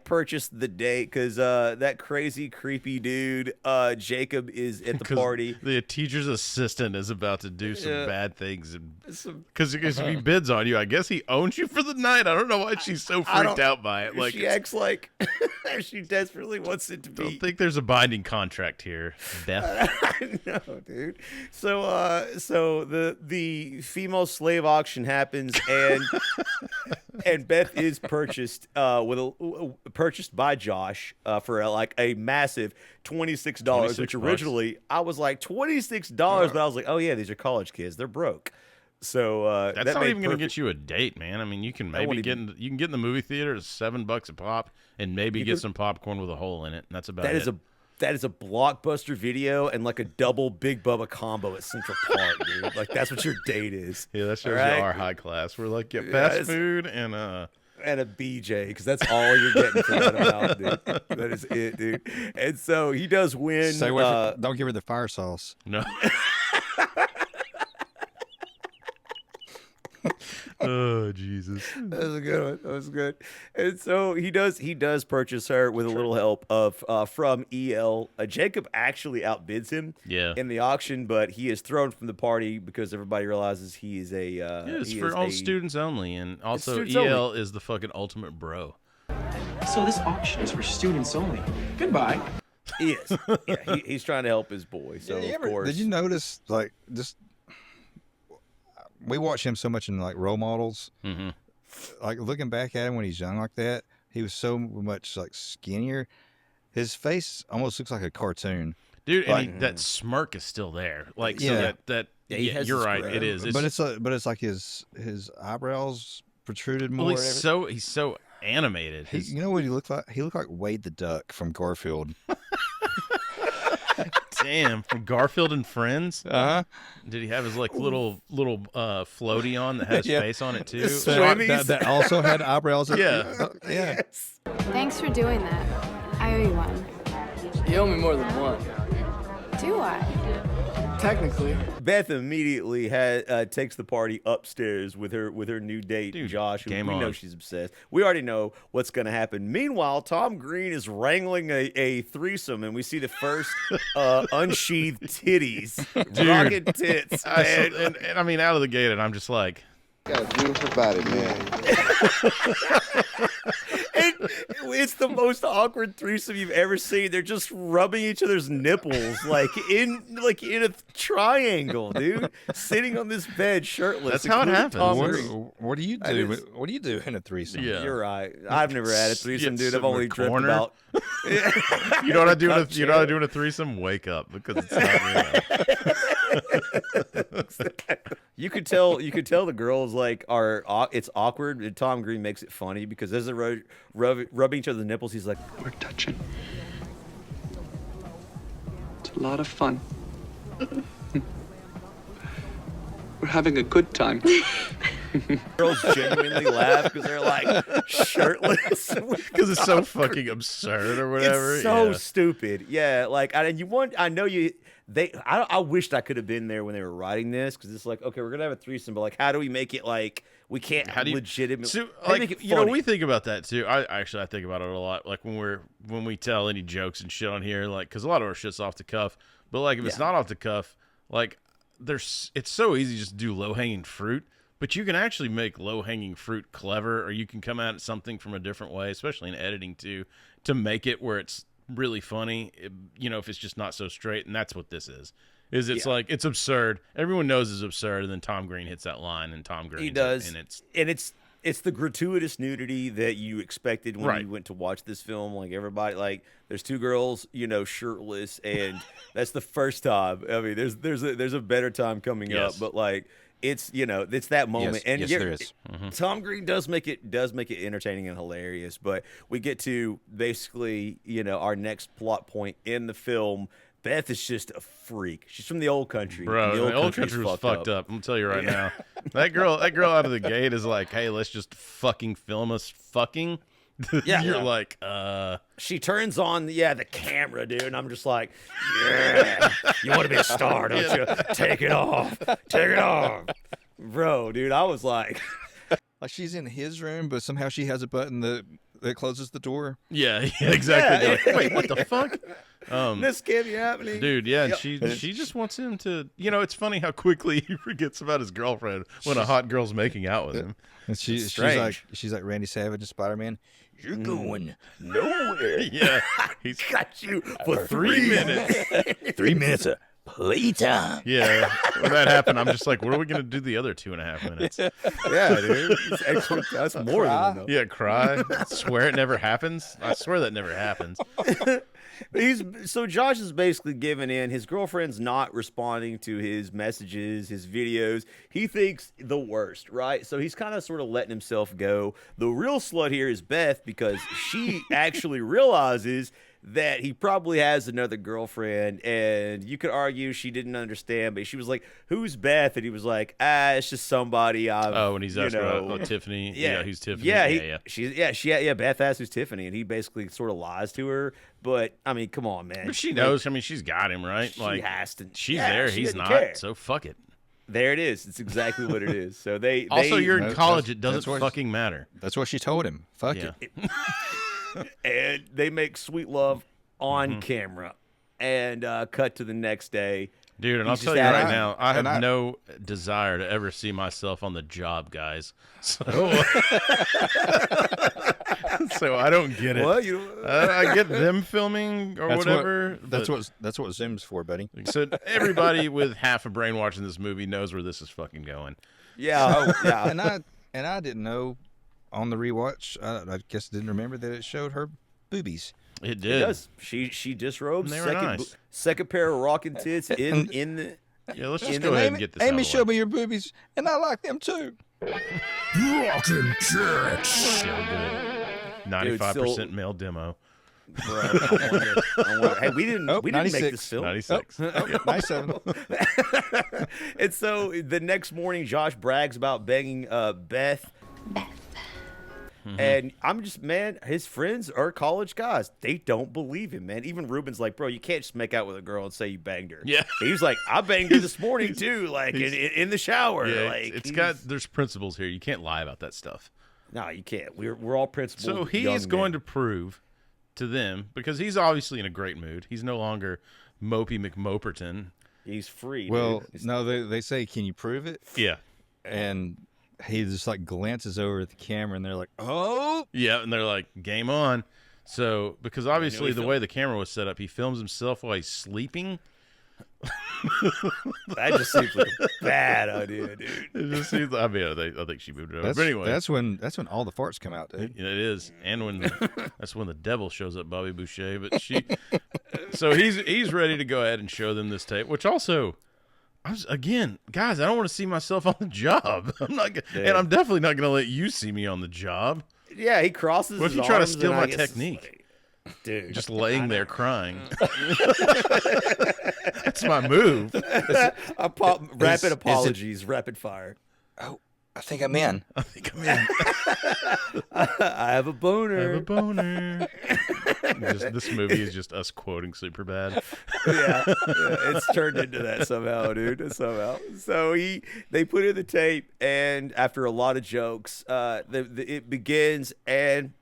purchase the date, because that crazy, creepy dude, Jacob, is at the party. The teacher's assistant is about to do some bad things. Because if he bids on you, I guess he owns you for the night. I don't know why she's so freaked out by it. She acts like she desperately wants it to be. I don't think there's a binding contract here, Beth. I know, dude. So the female slave auction happens, and Beth is purchased purchased by Josh for a massive $26, which originally I was like $26, but I was like, oh yeah, these are college kids, they're broke. So that's not even going to get you a date, man. I mean, you can maybe get in the movie theater at $7 a pop, and maybe get some popcorn with a hole in it. And that's about it. That is a Blockbuster video and a double Big Bubba combo at Central Park, dude. That's what your date is. Yeah, that shows you are high class. We're get fast food and a BJ, because that's all you're getting for that amount, dude. That is it, dude. And so he does win. Don't give her the fire sauce. No. Oh Jesus, that was a good one. That was good. And so he does purchase her with a little help of from EL. Jacob actually outbids him in the auction, but he is thrown from the party because everybody realizes he is a it's for all students only, and also EL is the fucking ultimate bro. So this auction is for students only. Goodbye. He is. Yeah, he's trying to help his boy. So of course. Did you notice we watch him so much in role models. Mm-hmm. Looking back at him when he's young like that, he was so much skinnier. His face almost looks like a cartoon, dude. And that smirk is still there. You're right. It is. But it's like his eyebrows protruded more. Well, he's so animated. You know what he looked like? He looked like Wade the Duck from Garfield. Damn, from Garfield and Friends. Uh-huh. Did he have his little floaty on that had his face on it too? That also had eyebrows. Yeah. Yes. Thanks for doing that. I owe you one. You owe me more than one. Do I? Technically. Beth immediately takes the party upstairs with her new date, Josh. We know she's obsessed. We already know what's going to happen. Meanwhile, Tom Green is wrangling a threesome, and we see the first unsheathed titties, rocking tits. And I mean, out of the gate, and I'm just like, got a beautiful body, man. It's the most awkward threesome you've ever seen. They're just rubbing each other's nipples in a triangle, dude. Sitting on this bed shirtless. That's how it happens. What do you do? What do you do in a threesome? Yeah. You're right. I've never had a threesome, dude. I've only dreamt about. You know what I do in a threesome? Wake up, because it's not real. You could tell the girls it's awkward, and Tom Green makes it funny because as they're rubbing each other's nipples, he's like, We're touching. It's a lot of fun. We're having a good time. Girls genuinely laugh because they're shirtless because it's so fucking absurd or whatever. It's so stupid. Yeah, I wished I could have been there when they were writing this, because it's okay, we're gonna have a threesome, but how do we make it we can't legitimately? So, make it funny? We think about that too. I think about it a lot. When we tell any jokes and shit on here, because a lot of our shit's off the cuff. But if it's not off the cuff, it's so easy just to do low hanging fruit. But you can actually make low-hanging fruit clever, or you can come at something from a different way, especially in editing too, to make it where it's really funny. If it's just not so straight, and that's what this is. It's like it's absurd. Everyone knows it's absurd, and then Tom Green hits that line, and Tom Green does, and it's the gratuitous nudity that you expected when you went to watch this film. Like everybody, like there's two girls, shirtless, and that's the first time. I mean, there's a better time coming up, but like it's it's that moment, and there is. Tom Green does make it entertaining and hilarious. But we get to basically our next plot point in the film. Beth is just a freak. She's from the old country. Bro, the old country was fucked up. I'm gonna tell you right now. That girl out of the gate is like, hey, let's just fucking film us fucking. Yeah. You're like, She turns on the camera, dude, and I'm just like, yeah. You want to be a star, don't you? Take it off. Take it off. Bro, dude, I was like she's in his room, but somehow she has a button that closes the door. Yeah, exactly. Like, wait, what the fuck? This can't be happening, dude. Yeah, and she just wants him to. It's funny how quickly he forgets about his girlfriend when a hot girl's making out with him. And she's like Randy Savage and Spider-Man. You're going nowhere. Yeah, he's got you for 3 minutes. 3 minutes of playtime. Yeah, when that happened, I'm just like, what are we gonna do the other 2.5 minutes? Yeah, dude. That's more than enough. Yeah, cry. Swear it never happens. I swear that never happens. So Josh is basically giving in. His girlfriend's not responding to his messages, his videos. He thinks the worst, right? So he's kind of sort of letting himself go. The real slut here is Beth, because she actually realizes that he probably has another girlfriend, and you could argue she didn't understand, but she was like, who's Beth? And he was like, it's just somebody I've, when he's asking about Tiffany. Yeah, who's Tiffany? Yeah, Beth asks who's Tiffany, and he basically sort of lies to her. But I mean, come on, man. But she knows. I mean, she's got him, right? She has to. She's there. He's not. Care. So fuck it. There it is. It's exactly what it is. So you're in college. It doesn't fucking matter. That's what she told him. Fuck it. And they make sweet love on camera, and cut to the next day. Dude, and I'll tell you right now, I have no desire to ever see myself on the job, guys. So, so I don't get it. What? I get them filming or whatever. That's what Zoom's for, buddy. So everybody with half a brain watching this movie knows where this is fucking going. Yeah, yeah. And I didn't know on the rewatch. I guess I didn't remember that it showed her boobies. It did. It does. She disrobes. They were nice. Second pair of rocking tits in the. Yeah, let's just go ahead and get this. Amy showed me your boobies, and I like them too. Rocking tits. 95% male demo. Bro, I wonder. Hey, we didn't make this film. 96. 97. And so the next morning, Josh brags about banging Beth. And I'm just, man, his friends are college guys. They don't believe him, man. Even Ruben's like, bro, you can't just make out with a girl and say you banged her. Yeah. He was like, I banged her this morning, too, like in the shower. Yeah, like there's principles here. You can't lie about that stuff. No, you can't. We're all principled. So he is going to prove to them, because he's obviously in a great mood. He's no longer Mopey McMoperton. He's free. Well, dude. no, they say, can you prove it? Yeah. And he just like glances over at the camera, and they're like, "Oh, yeah," and they're like, "Game on!" So, because obviously the way the camera was set up, he films himself while he's sleeping. That just seems like a bad idea, dude. It just seems. I mean, I think she moved it over. But anyway, that's when all the farts come out, dude. It is, and that's when the devil shows up, Bobby Boucher. But so he's ready to go ahead and show them this tape, which also. Again, guys, I don't want to see myself on the job. I'm not, and I'm definitely not going to let you see me on the job. Yeah, he crosses. What if you try to steal my technique, dude? Just laying there crying. That's my move. Rapid apologies, rapid fire. Oh, I think I'm in. I have a boner. This movie is just us quoting Superbad. Yeah, it's turned into that somehow, dude. Somehow. So they put in the tape, and after a lot of jokes, it begins, and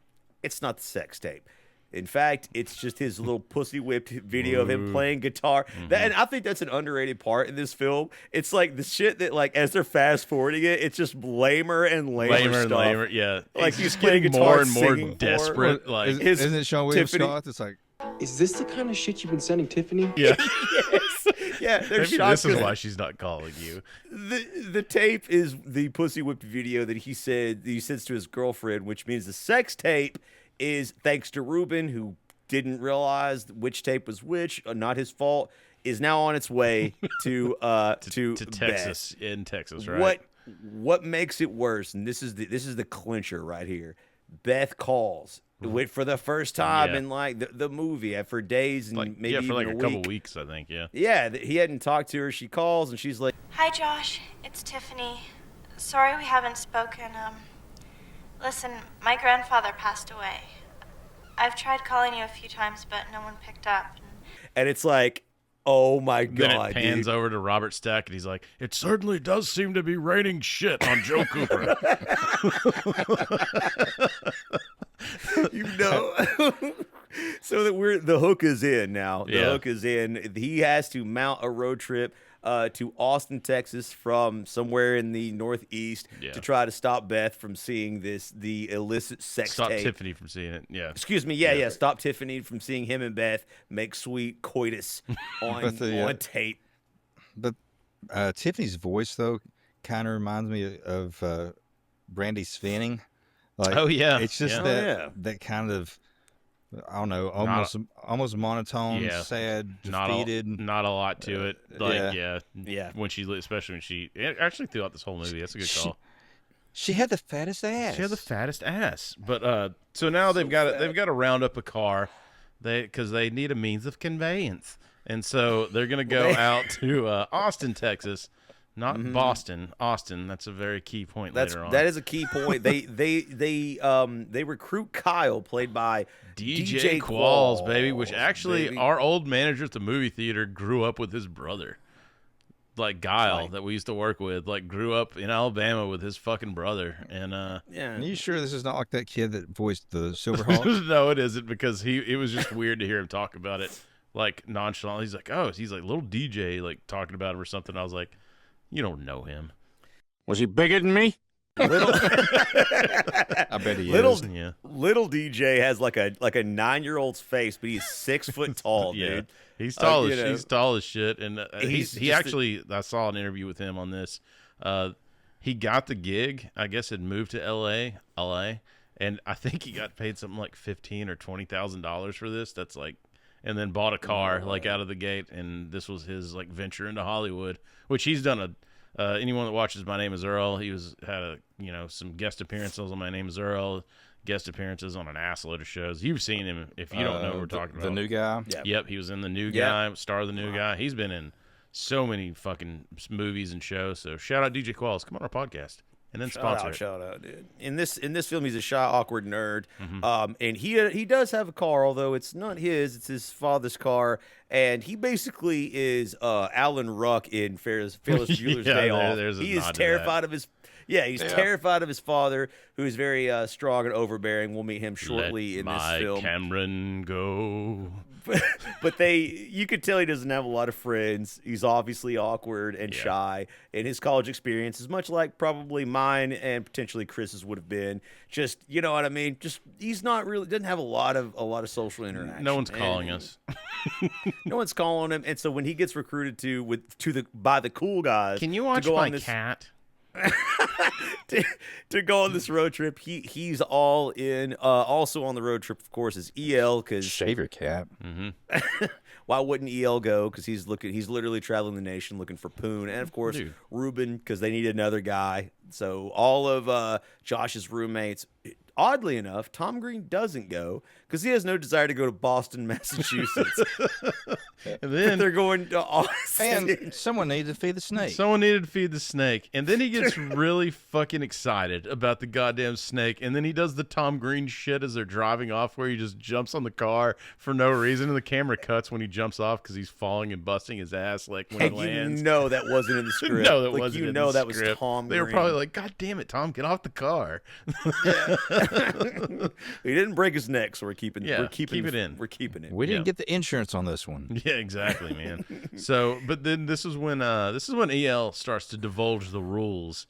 it's not the sex tape. In fact, it's just his little pussy whipped video of him playing guitar. And I think that's an underrated part in this film. It's like the shit that, like, as they're fast forwarding it, it's just lamer and lamer stuff. Yeah, like he's playing getting guitar more and more singing desperate. Like, isn't it Seann William Tiffany- Scott? It's like, Is this the kind of shit you've been sending Tiffany? yeah. Yes. Yeah, they're Maybe shocked this is 'cause why she's not calling you. the tape is the pussy whipped video that he sends to his girlfriend, which means the sex tape is thanks to Ruben, who didn't realize which tape was which, not his fault, is now on its way to Texas, in Texas, right? What makes it worse, and this is the clincher right here. Beth calls for the first time in like the movie for days and Like, maybe for like even a couple weeks, I think. Yeah, he hadn't talked to her. She calls and she's like, Hi, Josh. It's Tiffany. Sorry we haven't spoken. Listen, my grandfather passed away. I've tried calling you a few times, but no one picked up. and it's like, oh my Then god, it pans dude. over to Robert Stack, and he's like, "It certainly does seem to be raining shit on Joe Cooper." You know. So that the hook is in now. The Yeah. hook is in. He has to mount a road trip to Austin, Texas, from somewhere in the Northeast to try to stop Beth from seeing the illicit sex Stop tape. Tiffany from seeing it. Yeah. Excuse me. Yeah. Stop Tiffany from seeing him and Beth make sweet coitus on tape. But Tiffany's voice, though, kind of reminds me of Brandy Svenning. Like, Oh, yeah. It's just that kind of, I don't know, almost monotone, sad, defeated. Not a lot to it. Like, Yeah. Especially when she actually throughout this whole movie. That's a good call. She had the fattest ass. She had the fattest ass. But so now they've got to round up a car, because they need a means of conveyance, and so they're gonna go out to Austin, Texas. Not Boston, Austin. That's a very key point later on. That is a key point. They recruit Kyle, played by DJ Qualls, baby. Which actually, our old manager at the movie theater grew up with his brother, like Guile, that we used to work with. Like, grew up in Alabama with his fucking brother. And Are you sure this is not like that kid that voiced the Silverhawks? No, it isn't, because it was just weird to hear him talk about it like nonchalant. He's like, little DJ, like talking about him or something. I was like, you don't know him. Was he bigger than me? I bet he is. Yeah. Little DJ has like a 9-year-old's face, but he's 6 foot tall, dude. He's tall he's tall as shit, and he actually I saw an interview with him on this. He got the gig. I guess had moved to LA, and I think he got paid something like $15,000 or $20,000 for this. That's like, and then bought a car like out of the gate, and this was his like venture into Hollywood, which he's done anyone that watches My Name Is Earl, he had some guest appearances on My Name Is Earl, guest appearances on an assload of shows. You've seen him if you don't know what we're talking about. The New Guy? Yep, he was in The New Guy, star of The New Guy. He's been in so many fucking movies and shows. So shout out DJ Qualls. Come on our podcast. And then sponsor it. Shout out, dude. In this film, he's a shy, awkward nerd, and he does have a car, although it's not his; it's his father's car. And he basically is Alan Ruck in Ferris Bueller's Day Off. He is terrified of his. Yeah, he's terrified of his father, who is very strong and overbearing. We'll meet him shortly in this film. Cameron go. But you could tell he doesn't have a lot of friends. He's obviously awkward and shy, and his college experience is much like probably mine and potentially Chris's would have been. Just, you know what I mean? Just he's not really doesn't have a lot of social interaction. No one's calling us. No one's calling him, and so when he gets recruited by the cool guys, can you watch my cat? to go on this road trip, he's all in. Also on the road trip, of course, is EL, because shave your cat. Why wouldn't EL go? Because he's literally traveling the nation looking for Poon, and of course Ruben, because they need another guy. So all of Josh's roommates. Oddly enough, Tom Green doesn't go because he has no desire to go to Boston, Massachusetts. And then they're going to Austin. And someone needed to feed the snake. Someone needed to feed the snake. And then he gets really fucking excited about the goddamn snake. And then he does the Tom Green shit as they're driving off where he just jumps on the car for no reason. And the camera cuts when he jumps off because he's falling and busting his ass like when he lands. You know that wasn't in the script. No, that like, wasn't you in know the that script. was Tom They were Green. probably like, God damn it, Tom, get off the car. He didn't break his neck, so we're keeping Yeah, it in. We're keeping it. We didn't get the insurance on this one. Yeah, exactly, man. So, but then this is when EL starts to divulge the rules.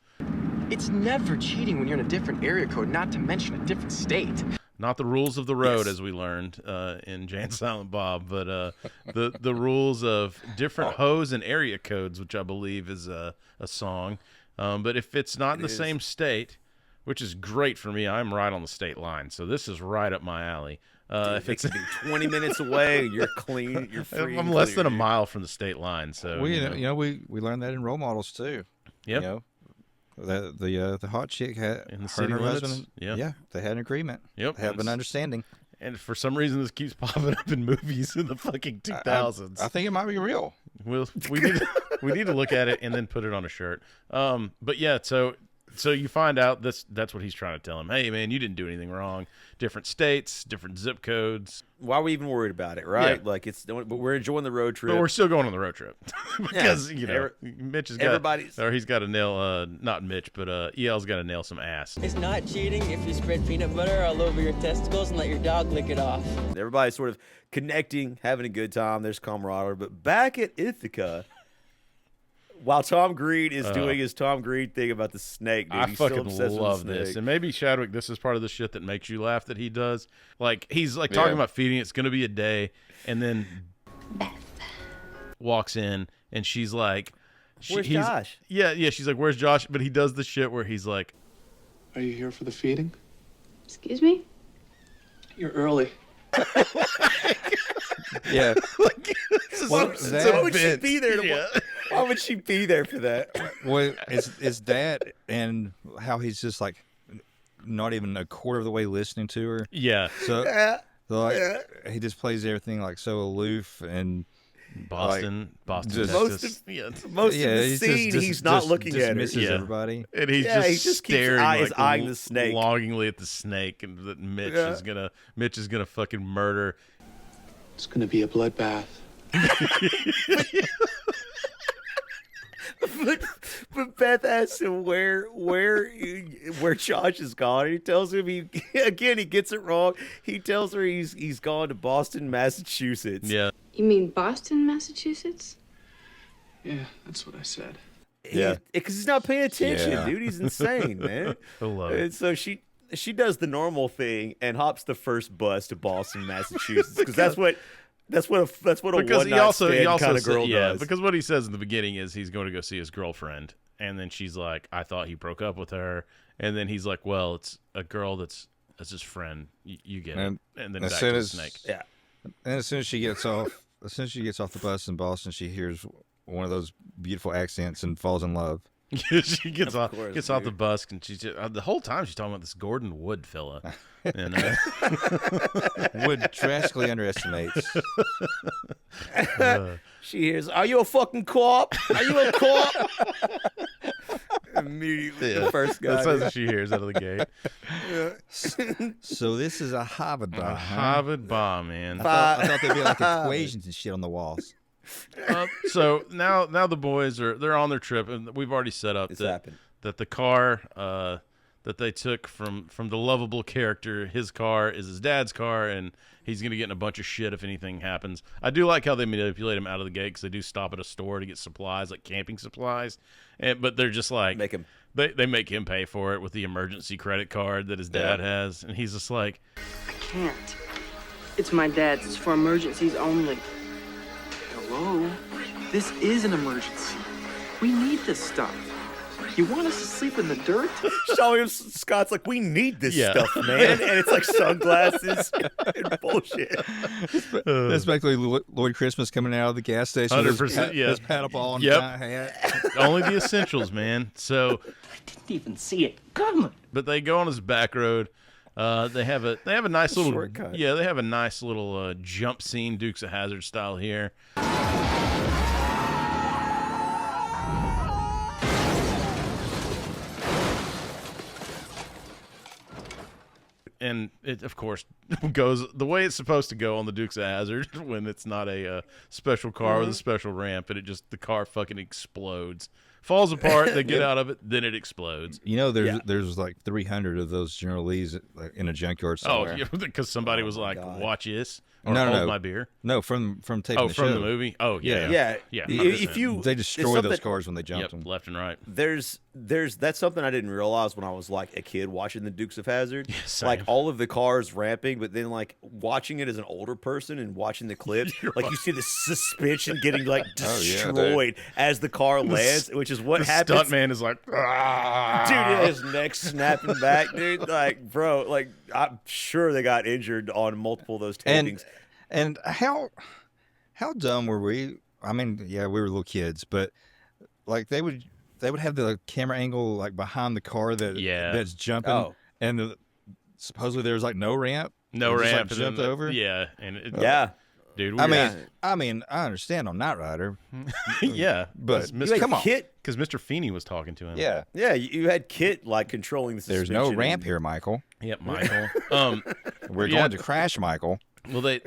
It's never cheating when you're in a different area code, not to mention a different state. Not the rules of the road, as we learned in Jay and Silent Bob, but the rules of different hoes and area codes, which I believe is a song. But if it's not in the same state, which is great for me, I'm right on the state line, so this is right up my alley. If it could be 20 minutes away, you're clean, you're free. I'm less than a mile from the state line, so we learned that in role models too. Yep. You know, the hot chick had in the her and city her limits. husband. Yep. Yeah, they had an agreement. Yep, they have an understanding. And for some reason, this keeps popping up in movies in the fucking 2000s. I think it might be real. We need to look at it and then put it on a shirt. But yeah, so you find out that's what he's trying to tell him. Hey, man, you didn't do anything wrong. Different states, different zip codes. Why are we even worried about it, right? Yeah. Like but we're enjoying the road trip. But we're still going on the road trip because Mitch has he's got to nail not Mitch, but EL's got to nail some ass. It's not cheating if you spread peanut butter all over your testicles and let your dog lick it off. Everybody's sort of connecting, having a good time. There's camaraderie. But back at Ithaca, while Tom Green is doing his Tom Green thing about the snake, dude, I he's fucking so love this. And maybe Chadwick, this is part of the shit that makes you laugh that he does. Like he's like talking about feeding. It's going to be a day, and then Beth walks in, and she's like, "Where's Josh?" Yeah. She's like, "Where's Josh?" But he does the shit where he's like, Are you here for the feeding? Excuse me? You're early. Yeah. Why would she be there? Why would she be there for that? Well, it's that and how he's just like not even a quarter of the way listening to her. Yeah. So he just plays everything like so aloof and Boston, just, Texas. Most of the scene, he's not looking at her. Misses everybody. And he's just staring, eyeing the snake longingly at the snake, and that Mitch is gonna fucking murder. It's gonna be a bloodbath. But Beth asks him where Josh is gone. And he tells him he gets it wrong. He tells her he's gone to Boston, Massachusetts. Yeah. You mean Boston, Massachusetts? Yeah, that's what I said. Because he's not paying attention, dude. He's insane, man. I love it. And so she does the normal thing and hops the first bus to Boston, Massachusetts, because that's what a one-night stand kind of girl does. Because what he says in the beginning is he's going to go see his girlfriend, and then she's like, "I thought he broke up with her," and then he's like, "Well, it's a girl that's his friend. You get it." And then back to the snake. Yeah. And as soon as she gets off the bus in Boston, she hears one of those beautiful accents and falls in love. She gets off the bus, and she's just, the whole time she's talking about this Gordon Wood fella. And Wood drastically underestimates. She hears, "Are you a fucking cop? Are you a cop?" Immediately, the first guy. That's what she hears out of the gate. So this is a Harvard bar. Harvard bar, man. I thought there'd be like equations and shit on the walls. So now the boys they're on their trip, and we've already set up that the car that they took from the lovable character, his car is his dad's car, and he's gonna get in a bunch of shit if anything happens. I do like how they manipulate him out of the gate because they do stop at a store to get supplies, like camping supplies, but they're just like they make him pay for it with the emergency credit card that his dad has, and he's just like, I can't. It's my dad's. It's for emergencies only. Hello? This is an emergency. We need this stuff. You want us to sleep in the dirt? Scott's like, "We need this stuff, man." And it's like sunglasses and bullshit. That's basically Lloyd Christmas coming out of the gas station. 100%, his paddle ball and giant hat. Only the essentials, man. So I didn't even see it coming. But they go on his back road, They have a nice little shortcut. Yeah, they have a nice little jump scene, Dukes of Hazzard style here. And it, of course, goes the way it's supposed to go on the Dukes of Hazzard when it's not a special car with a special ramp, and the car fucking explodes, falls apart. They get out of it, then it explodes. You know, there's like 300 of those General Lees in a junkyard somewhere. Oh, yeah, because somebody was like, "Watch this," or No, "Hold my beer." No, from taping the show. From the movie. Oh, yeah, yeah. 100%. They destroy those cars when they jump them left and right. That's something I didn't realize when I was like a kid watching the Dukes of Hazzard. Same. Like all of the cars ramping, but then like watching it as an older person and watching the clips, like you see the suspension getting like destroyed as the car lands, which is what happens. Stuntman is like, dude, his neck's snapping back, dude. Like, bro, like I'm sure they got injured on multiple of those tapings. And how dumb were we? I mean, yeah, we were little kids, but like they would have the camera angle like behind the car that's jumping, and supposedly there's like no ramp, no just, ramp, like, jumped over. Yeah, and dude. I mean, I understand on Knight Rider. Yeah, but come on, because Mr. Feeney was talking to him. Yeah, you had Kit like controlling the suspension. There's no ramp here, Michael. Yep, Michael. We're going to crash, Michael. Well, they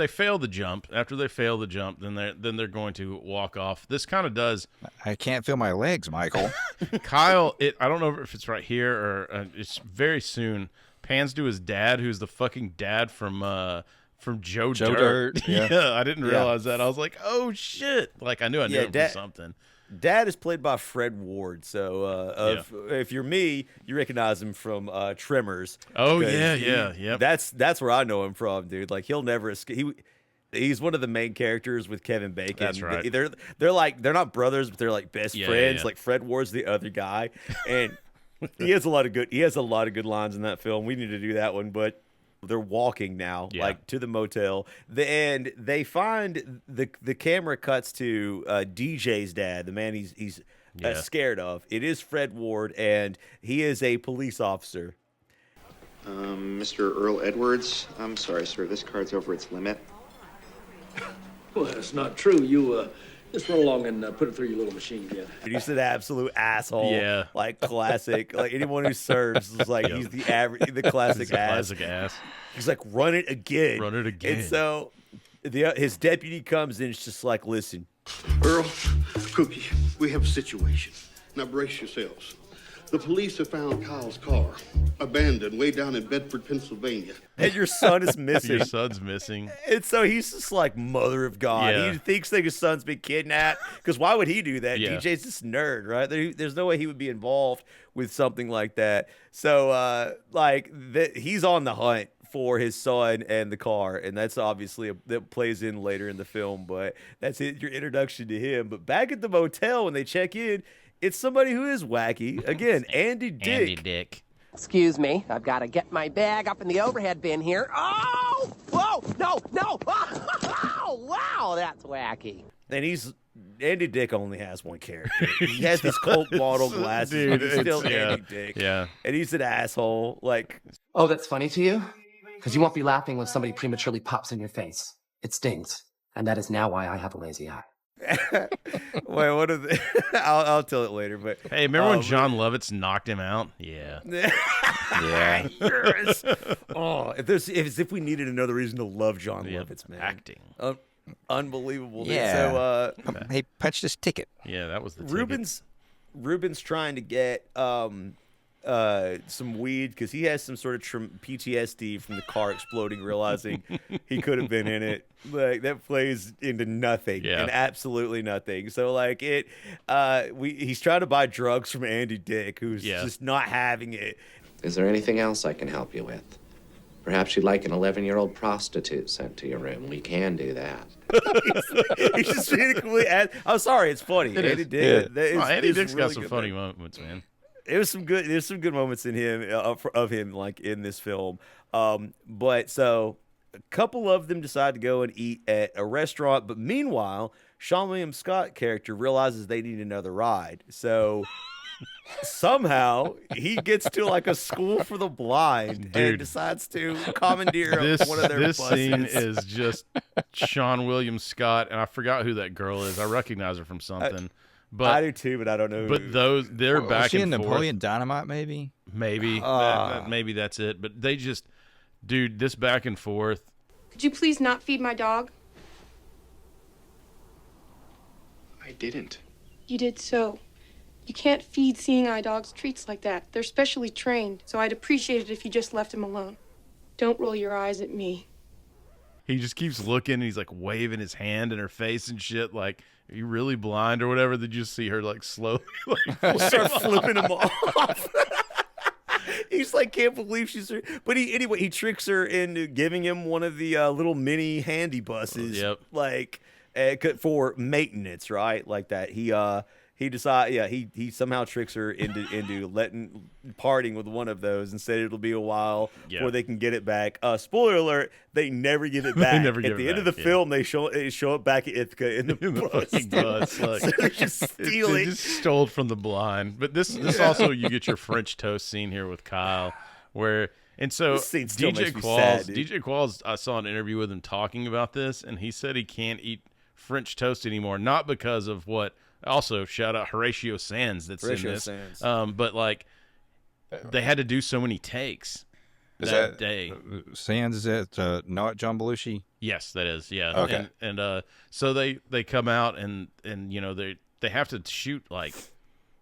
fail the jump. After they fail the jump, then they're going to walk off. This kind of does. I can't feel my legs, Michael. Kyle, I don't know if it's right here or it's very soon. Pans to his dad, who's the fucking dad from Joe Dirt. Yeah, I didn't realize that. I was like, oh shit! Like I knew him from something. Dad is played by Fred Ward. So if you're me, you recognize him from Tremors. Oh yeah. That's where I know him from, dude. Like he'll never escape. He's one of the main characters with Kevin Bacon. That's right. They're not brothers, but they're like best friends. Yeah. Like Fred Ward's the other guy, and he has a lot of good lines in that film. We need to do that one, but. They're walking now, like to the motel, and they find the camera cuts to DJ's dad, the man he's scared of. It is Fred Ward, and he is a police officer. Mr. Earl Edwards, I'm sorry, sir. This card's over its limit. Well, that's not true. You just run along and put it through your little machine again. He's an absolute asshole. Yeah, like classic. Like anyone who serves is like he's the classic ass. He's like, run it again. Run it again. And so his deputy comes in. It's just like, listen, Earl, Cookie, we have a situation. Now brace yourselves. The police have found Kyle's car, abandoned way down in Bedford, Pennsylvania. And your son is missing. Your son's missing. And so he's just like, mother of God. Yeah. He thinks that his son's been kidnapped. Because why would he do that? Yeah. DJ's this nerd, right? There's no way he would be involved with something like that. So, he's on the hunt for his son and the car. And that's obviously that plays in later in the film. But that's your introduction to him. But back at the motel, when they check in, it's somebody who is wacky. Again, Andy Dick. Andy Dick. Excuse me, I've got to get my bag up in the overhead bin here. Oh! Whoa! No! Oh, wow, that's wacky. And Andy Dick only has one character. He has these Colt bottle glasses. Dude, he's still Andy Dick. Yeah. And he's an asshole. Like, oh, that's funny to you? Because you won't be laughing when somebody prematurely pops in your face. It stings. And that is now why I have a lazy eye. Wait, what are they? I'll tell it later. But hey, remember when John Lovitz knocked him out? Yeah. Yeah. Yes. Oh, if we needed another reason to love John Lovitz, man. Acting. Unbelievable. Yeah. So, he punched his ticket. Yeah, that was the Ruben's trying to get some weed because he has some sort of PTSD from the car exploding, realizing he could have been in it. Like that plays into nothing and absolutely nothing. So like he's trying to buy drugs from Andy Dick, who's just not having it. Is there anything else I can help you with? Perhaps you'd like an 11-year-old prostitute sent to your room. We can do that. He's just being completely. I'm sorry, it's funny. Andy Dick. Andy Dick's got some funny moments, man. There's some good moments in him of him like in this film. But so a couple of them decide to go and eat at a restaurant, but meanwhile, Seann William Scott character realizes they need another ride. So somehow he gets to like a school for the blind and decides to commandeer one of their this buses. scene is just Seann William Scott, and I forgot who that girl is. I recognize her from something. But I do too, but I don't know. But they're back was she and in forth. Napoleon Dynamite, maybe? Maybe. Maybe that's it. But they just, dude, this back and forth. Could you please not feed my dog? I didn't. You did so. You can't feed seeing eye dogs treats like that. They're specially trained, so I'd appreciate it if you just left him alone. Don't roll your eyes at me. He just keeps looking, and he's like waving his hand in her face and shit. Like, are you really blind or whatever? Then you just see her like slowly start flipping him off. He's like, can't believe she's. But he tricks her into giving him one of the little mini handy buses. Yep. Like for maintenance, right? Like that. He decides, he somehow tricks her into parting with one of those and said it'll be a while before they can get it back. Spoiler alert: they never give it back. At the end of the film, they show it back at Ithaca in the bus. Like, so they just steal they it. just stole it from the blind. But this also, you get your French toast scene here with Kyle, where. And so This scene still DJ makes me Qualls, sad, dude. DJ Qualls, I saw an interview with him talking about this, and he said he can't eat French toast anymore, not because of what. Also, shout out Horatio Sands that's Horatio in this. Sands. But like, they had to do so many takes that day. Sands, is that not John Belushi? Yes, that is. Yeah. Okay. And so they come out and you know they have to shoot like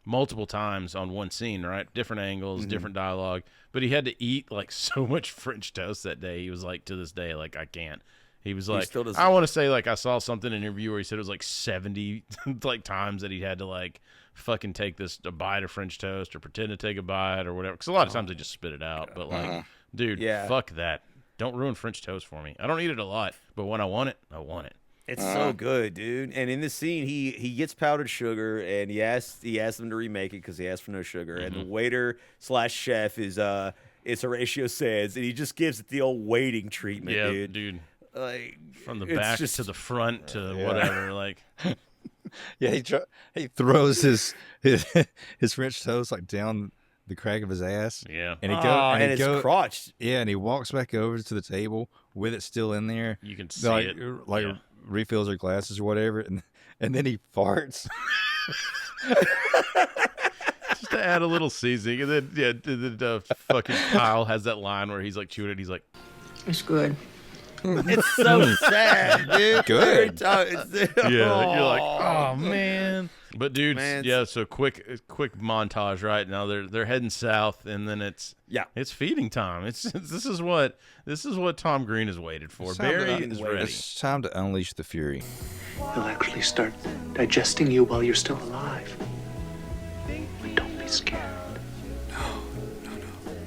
multiple times on one scene, right? Different angles, different dialogue. But he had to eat like so much French toast that day. He was like, to this day, like, I can't. He was like, I want to say, like, I saw something in an interview where he said it was like 70 like times that he had to like fucking take a bite of French toast or pretend to take a bite or whatever. Because a lot of times they just spit it out. But like, dude, fuck that. Don't ruin French toast for me. I don't eat it a lot, but when I want it, I want it. It's so good, dude. And in this scene, he gets powdered sugar, and he asks them to remake it because he asked for no sugar. And the waiter / chef is it's Horatio Sands, and he just gives it the old waiting treatment, dude. Like, from the back to the front to whatever, like. Yeah, he throws his French toast like down the crack of his ass. Yeah, and he his crotch. Yeah, and he walks back over to the table with it still in there. You can see like, it, like refills her glasses or whatever, and then he farts. Just to add a little seasoning, and then fucking Kyle has that line where he's like chewing it. He's like, "It's good." It's so sad, dude. Good. You're like, oh man. But dude, so quick montage right now. They're heading south, and then it's feeding time. This is what Tom Green has waited for. Barry is ready. It's time to unleash the fury. He'll actually start digesting you while you're still alive. But don't be scared.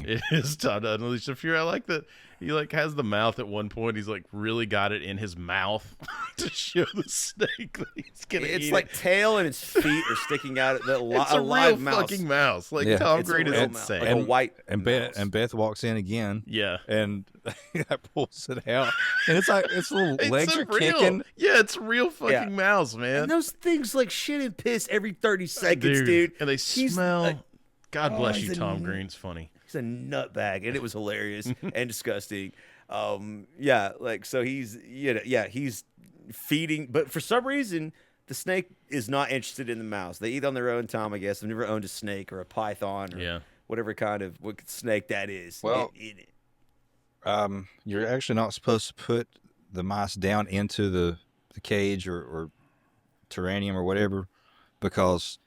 It is time to unleash the fury. I like that he like has the mouth at one point. He's like really got it in his mouth to show the snake that he's gonna eat. It's like tail and its feet are sticking out. It's a live real mouse. fucking mouse. Like Tom Green is insane. Like a white and Beth walks in again. Yeah, and pulls it out, and it's like its little legs are kicking. Yeah, it's a real fucking mouse, man. And those things like shit and piss every 30 seconds, dude. And they smell. God bless you, Tom Green's funny. He's a nutbag, and it was hilarious and disgusting. So he's feeding, but for some reason the snake is not interested in the mouse. They eat on their own time, I guess. I've never owned a snake or a python or whatever kind of snake that is. Well, you're actually not supposed to put the mice down into the cage or terrarium or whatever, because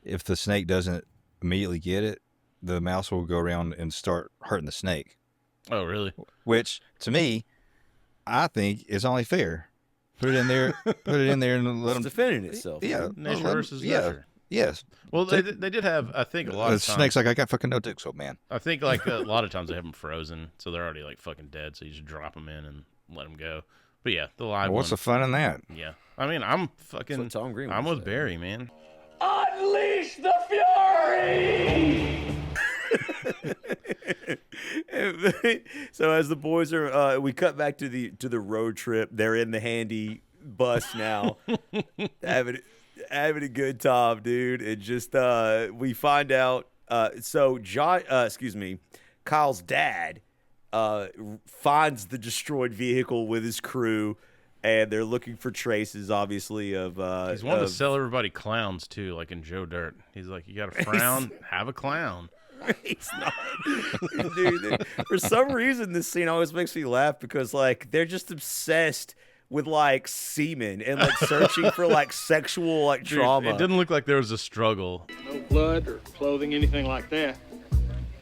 if the snake doesn't immediately get it, the mouse will go around and start hurting the snake. Oh, really? Which, to me, I think is only fair. Put it in there. And let them defending itself. Yeah, nature versus nurture. Yes. Well, they did have. I think a lot of times, snake's like, I got fucking no dick, so man. I think like a lot of times they have them frozen, so they're already like fucking dead. So you just drop them in and let them go. But yeah, the live. What's the fun in that? Yeah, I mean, I'm fucking. That's what Tom Green I'm with Barry, man. Unleash the fury! So as the boys are, we cut back to the road trip. They're in the handy bus now, having having a good time, dude. And just we find out. So Kyle's dad finds the destroyed vehicle with his crew, and they're looking for traces, obviously, of. He's wanting to sell everybody clowns too, like in Joe Dirt. He's like, you got a frown, have a clown. He's not, dude. For some reason, this scene always makes me laugh because like they're just obsessed with like semen and like searching for like sexual like trauma. It didn't look like there was a struggle. No blood or clothing, anything like that.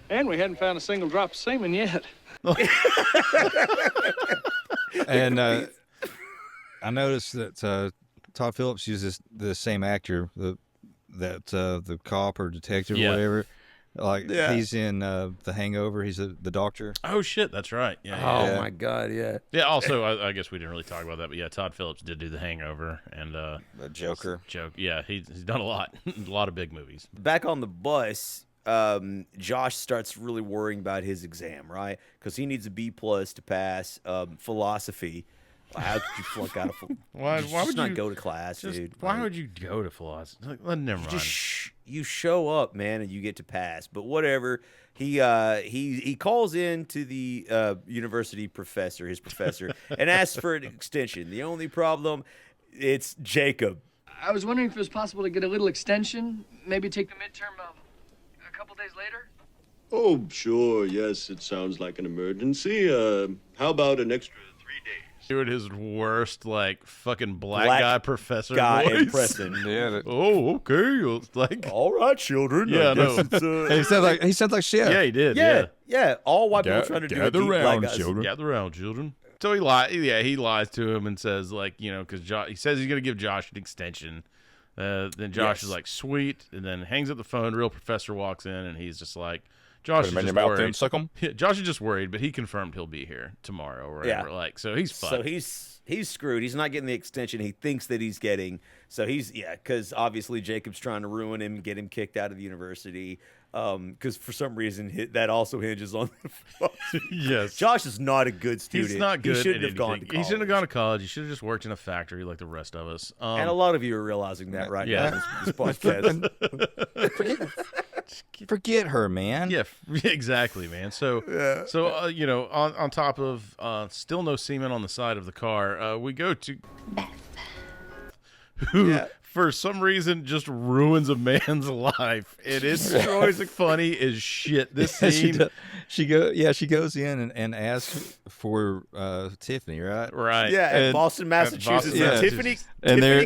And we hadn't found a single drop of semen yet. And I noticed that Todd Phillips uses the same actor, the cop or detective or whatever. Like he's in The Hangover. He's the doctor. Oh shit, that's right. Yeah. Oh my god, yeah. Yeah. Also, I guess we didn't really talk about that, but yeah, Todd Phillips did do The Hangover and The Joker. Yeah, he's done a lot of big movies. Back on the bus, Josh starts really worrying about his exam, right? Because he needs a B+ to pass philosophy. How could you flunk out of why would you not go to class, dude? Why would you go to philosophy? Like, never mind. You show up, man, and you get to pass. But whatever. He calls in to the university professor, his professor, and asks for an extension. The only problem, it's Jacob. I was wondering if it was possible to get a little extension, maybe take the midterm a couple days later. Oh, sure. Yes, it sounds like an emergency. How about an extra 3 days? Doing his worst, like, fucking black guy professor voice. Impressing. Yeah. Oh, okay. It's like, all right, children. Yeah, no. He sounds like shit. Yeah, he did. Yeah. All white people trying to do gather deep around, black guys. children. Gather around, children. So he lies to him and says, like, you know, because he says he's gonna give Josh an extension. Then Josh is like, sweet, and then hangs up the phone. Real professor walks in, and he's just like, Josh is just worried. Suck him. Yeah, Josh is just worried, but he confirmed he'll be here tomorrow or whatever. Yeah. Like, so he's fucked. So he's screwed. He's not getting the extension he thinks that he's getting. So because obviously Jacob's trying to ruin him, get him kicked out of the university. Because for some reason that also hinges on. Yes, Josh is not a good student. He's not good. He shouldn't have gone to college. He shouldn't have gone to college. He should have just worked in a factory like the rest of us. And a lot of you are realizing that right now. This podcast. Forget her, man. Yeah, exactly, man. So, you know, on top of still no semen on the side of the car, we go to Beth, who for some reason just ruins a man's life. It is always funny as shit. This scene, she goes in and asks for Tiffany, right? Right. Yeah, in Boston, Massachusetts. Tiffany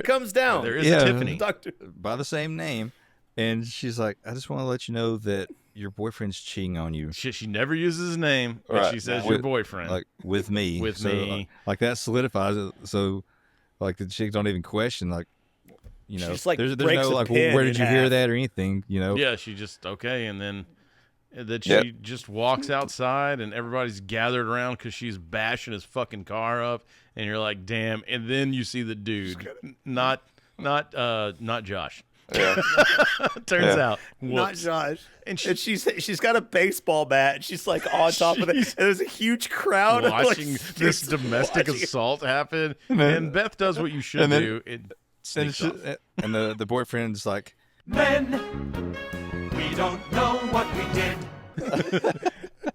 comes down. There is a Tiffany. Doctor. By the same name. And she's like, I just want to let you know that your boyfriend's cheating on you. She never uses his name, but she says your boyfriend. Like, with me. With me. Like, that solidifies it. So, like, the chicks don't even question, like, you know, just, like, there's breaks no, a like, pin well, where did you in hear half. that or anything, you know? Yeah, she just, okay, and then she just walks outside and everybody's gathered around because she's bashing his fucking car up, and you're like, damn, and then you see the dude, not Josh. Yeah. Turns out, not Josh, and she's got a baseball bat. And she's like on top of it. And there's a huge crowd watching of, like, this domestic assault happen. And Beth does what you should do. It sneaks off. And the boyfriend's like, Men, we don't know what we did.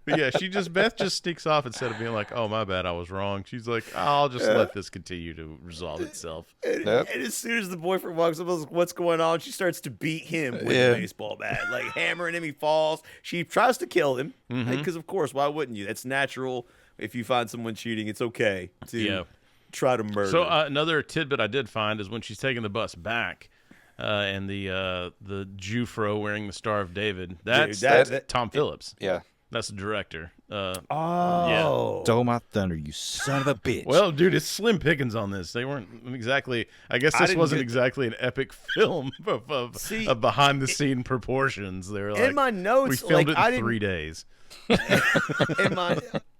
But yeah, Beth just sneaks off instead of being like, oh, my bad, I was wrong. She's like, I'll just let this continue to resolve itself. And as soon as the boyfriend walks up, what's going on? She starts to beat him with a baseball bat, like hammering him. He falls. She tries to kill him because, of course, why wouldn't you? That's natural. If you find someone cheating, it's okay to try to murder. So another tidbit I did find is when she's taking the bus back, and the Jew-fro wearing the Star of David. That's Tom Phillips. Yeah. That's the director. Stole my thunder, you son of a bitch. Well, dude, it's slim pickings on this. They weren't exactly. I guess this wasn't exactly an epic film of behind-the-scene proportions. They were like, in my notes, we filmed like, it in 3 days.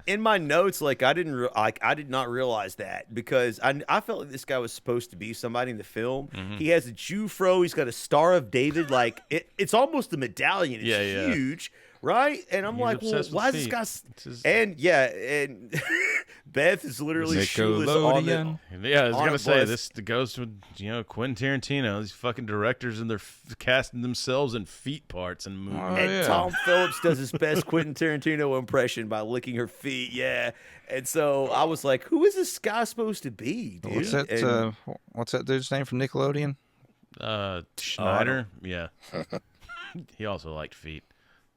in my notes, like I did not realize that because I felt like this guy was supposed to be somebody in the film. He has a Jew-fro. He's got a Star of David. Like it's almost a medallion. It's huge. Right? And I'm He's like, well, obsessed with why is this feet. guy? And yeah, and Beth is literally shoeless on the. Yeah, I was on gonna a say bus. this goes with Quentin Tarantino. These fucking directors and they're casting themselves in feet parts in movies. And Tom Phillips does his best Quentin Tarantino impression by licking her feet. Yeah, and so I was like, who is this guy supposed to be, dude? What's that? And- What's that dude's name from Nickelodeon? Schneider. Yeah, he also liked feet.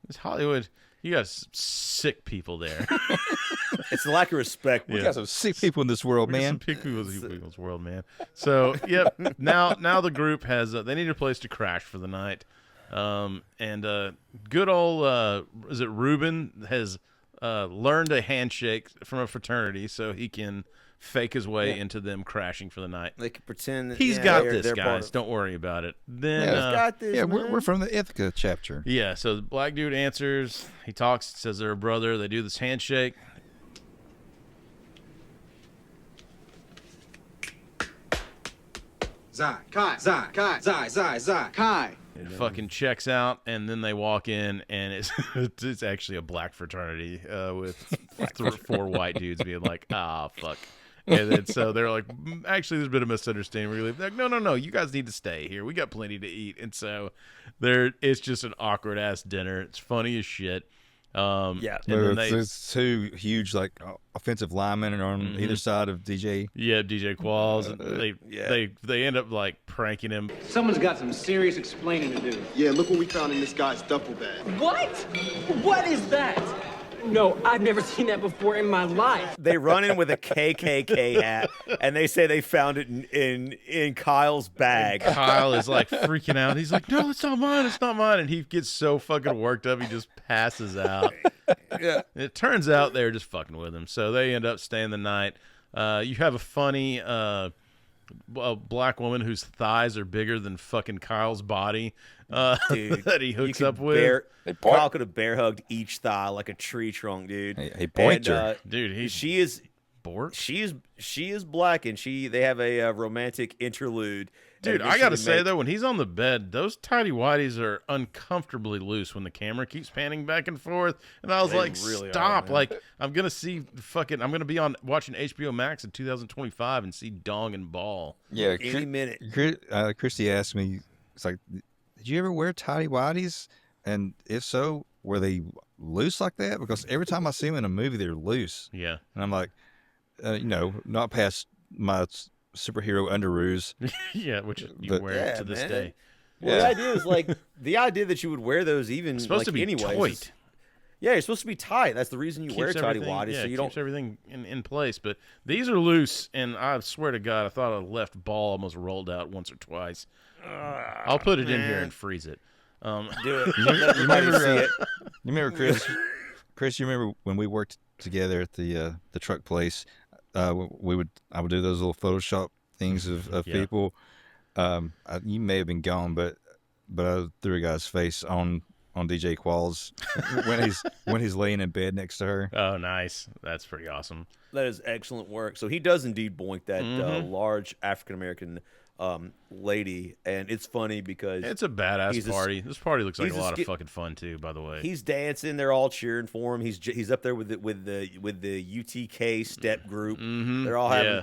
It's Hollywood. You got some sick people there. It's the lack of respect. We got some sick people in this world, We got man. some sick people in this world, man. So, yep. Now the group has they need a place to crash for the night, and good old is it Ruben has learned a handshake from a fraternity so he can fake his way into them crashing for the night. They can pretend that He's got they're this, part guys. of- Don't worry about it. Then He's got this. Yeah, man. we're from the Ithaca chapter. yeah, so the black dude answers. He talks, says they're a brother. They do this handshake. Zai, Kai, Zai, Kai, Zai, Zai, Zai, Kai. It fucking checks out, and then they walk in, and it's actually a black fraternity with 4 white dudes being like, ah, fuck. And then so they're like, actually, there's been a misunderstanding. We're like, no, you guys need to stay here. We got plenty to eat. And so it's just an awkward ass dinner. It's funny as shit. Yeah, and then There's 2 huge offensive linemen on either side of DJ. Yeah, DJ Qualls. And they end up like pranking him. Someone's got some serious explaining to do. Yeah, look what we found in this guy's duffel bag. What? What is that? No, I've never seen that before in my life. They run in with a KKK hat, and they say they found it in Kyle's bag. Kyle is like freaking out. He's like, no, it's not mine. It's not mine. And he gets so fucking worked up, he just passes out. Yeah. It turns out they're just fucking with him. So they end up staying the night. You have a funny black woman whose thighs are bigger than fucking Kyle's body Dude, that he hooks up with. Kyle could have bear hugged each thigh like a tree trunk, dude. He boinked her. Dude, she is bored. She is black, and they have a romantic interlude. Dude, I gotta say though, when he's on the bed, those tidy whities are uncomfortably loose when the camera keeps panning back and forth. And I was They like, really are, stop! man. Like, I'm gonna be on watching HBO Max in 2025 and see dong and ball. Yeah, any minute. Christy asked me, it's like, did you ever wear tidy whities? And if so, were they loose like that? Because every time I see them in a movie, they're loose. Yeah. And I'm like, not past my superhero underoos. Yeah, which you wear to this day. Well, the idea is like the idea that you would wear those even It's supposed to be anyways. tight. Yeah, you're supposed to be tight. That's the reason you wear Keeps tidy everything- whities, yeah, so you keeps don't. everything in place. But these are loose, and I swear to God, I thought a left ball almost rolled out once or twice. I'll put it in here and freeze it. Do it. You Let everybody remember, see it. You remember, Chris? Chris, you remember when we worked together at the truck place? I would do those little Photoshop things of Yeah. people. You may have been gone, but I threw a guy's face on DJ Qualls when he's laying in bed next to her. Oh, nice. That's pretty awesome. That is excellent work. So he does indeed boink that Mhm. large African American lady, and it's funny because It's a badass party. This party looks like he's a lot of ski- fucking fun too. By the way, He's dancing. They're all cheering for him. He's up there with the UTK step group. Mhm.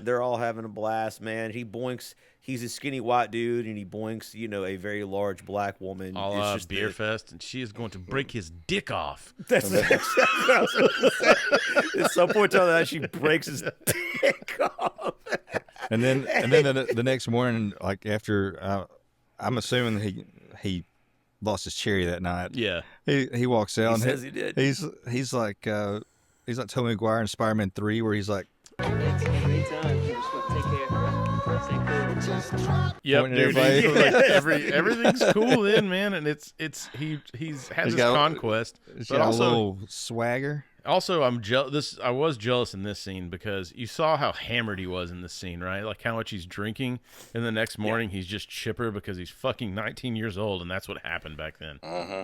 They're all having a blast, man. He boinks. He's a skinny white dude, and he boinks, a very large black woman. all It's just beer fest, and she is going to break his dick off. That's exactly what I was gonna say. At some point on that, she breaks his dick off. And then the next morning, like after, I'm assuming he lost his cherry that night. Yeah, he walks out. He and says he did. He's like Tobey Maguire in Spider-Man 3, where he's like, Anytime. Just want to take care. Stay cool. Yep, pointing dude. at everybody. Like everything's cool then, man, and he's had He's his got- conquest, he's but got also a little swagger. Also, I'm jealous. I was jealous in this scene because you saw how hammered he was in this scene, right? Like how much he's drinking, and the next morning he's just chipper because he's fucking 19 years old, and that's what happened back then.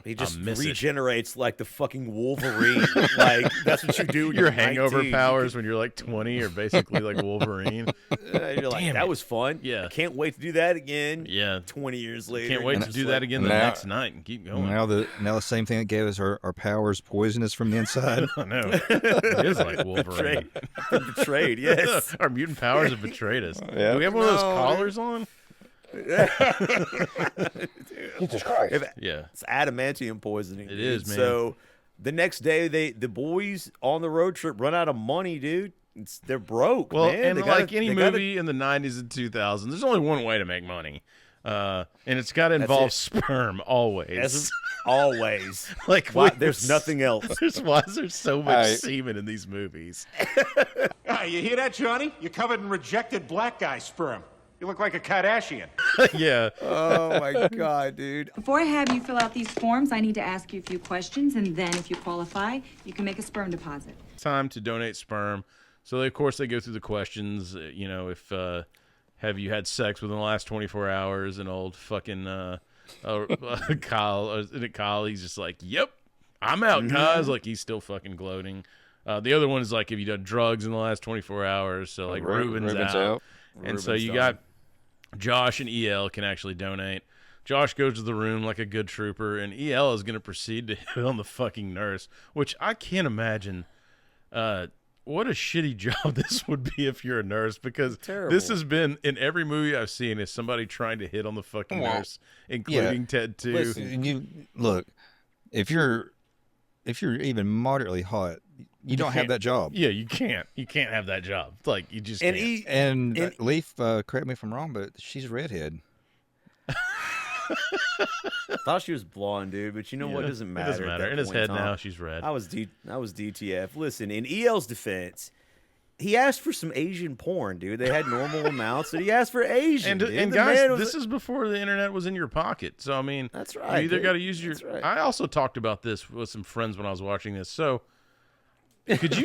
He just regenerates like the fucking Wolverine. Like that's what you do. When Your you're hangover 19. powers when you're like 20 are basically like Wolverine. You're like, that was fun. Yeah. I can't wait to do that again. Yeah. 20 years later. Can't wait to do that again the next night and keep going. Now the same thing that gave us our powers poisonous from the inside. I know. It is like Wolverine. Betrayed, yes. Our mutant powers have betrayed us. Yeah. Do we have one of those collars on? Jesus Christ. Yeah. It's adamantium poisoning. It is, man. So the next day, the boys on the road trip run out of money, dude. They're broke, Well, man. and They like gotta- any they gotta- movie in the 90s and 2000s, there's only one way to make money. And it's got to involve it. sperm always. That's always. Like Why, there's nothing else. Why is there so much semen in these movies? You hear that, Johnny? You're covered in rejected black guy sperm. You look like a Kardashian. Yeah. Oh, my God, dude. Before I have you fill out these forms, I need to ask you a few questions, and then if you qualify, you can make a sperm deposit. Time to donate sperm. So, of course, they go through the questions. You know, if have you had sex within the last 24 hours? And old fucking Kyle, isn't it Kyle? He's just like, yep, I'm out, guys. Like, he's still fucking gloating. The other one is like, have you done drugs in the last 24 hours? So, like, Ruben's out. And so you got Josh and EL can actually donate. Josh goes to the room like a good trooper, and EL is going to proceed to hit on the fucking nurse, which I can't imagine. What a shitty job this would be if you're a nurse, because this has been in every movie I've seen is somebody trying to hit on the fucking nurse, including Ted too. Listen, look, if you're even moderately hot, you don't have that job. Yeah, you can't have that job. Like you just can't. And Leaf, correct me if I'm wrong, but she's a redhead. I thought she was blonde, dude, but you know what? It doesn't matter. It doesn't matter. at that In his point head time. now, she's red. I was DTF. Listen, in EL's defense, he asked for some Asian porn, dude. They had normal amounts, and he asked for Asian. And, dude. and The guys, man was- this is before the internet was in your pocket. So I mean, That's right, You either dude. got to use your. That's right. I also talked about this with some friends when I was watching this. So could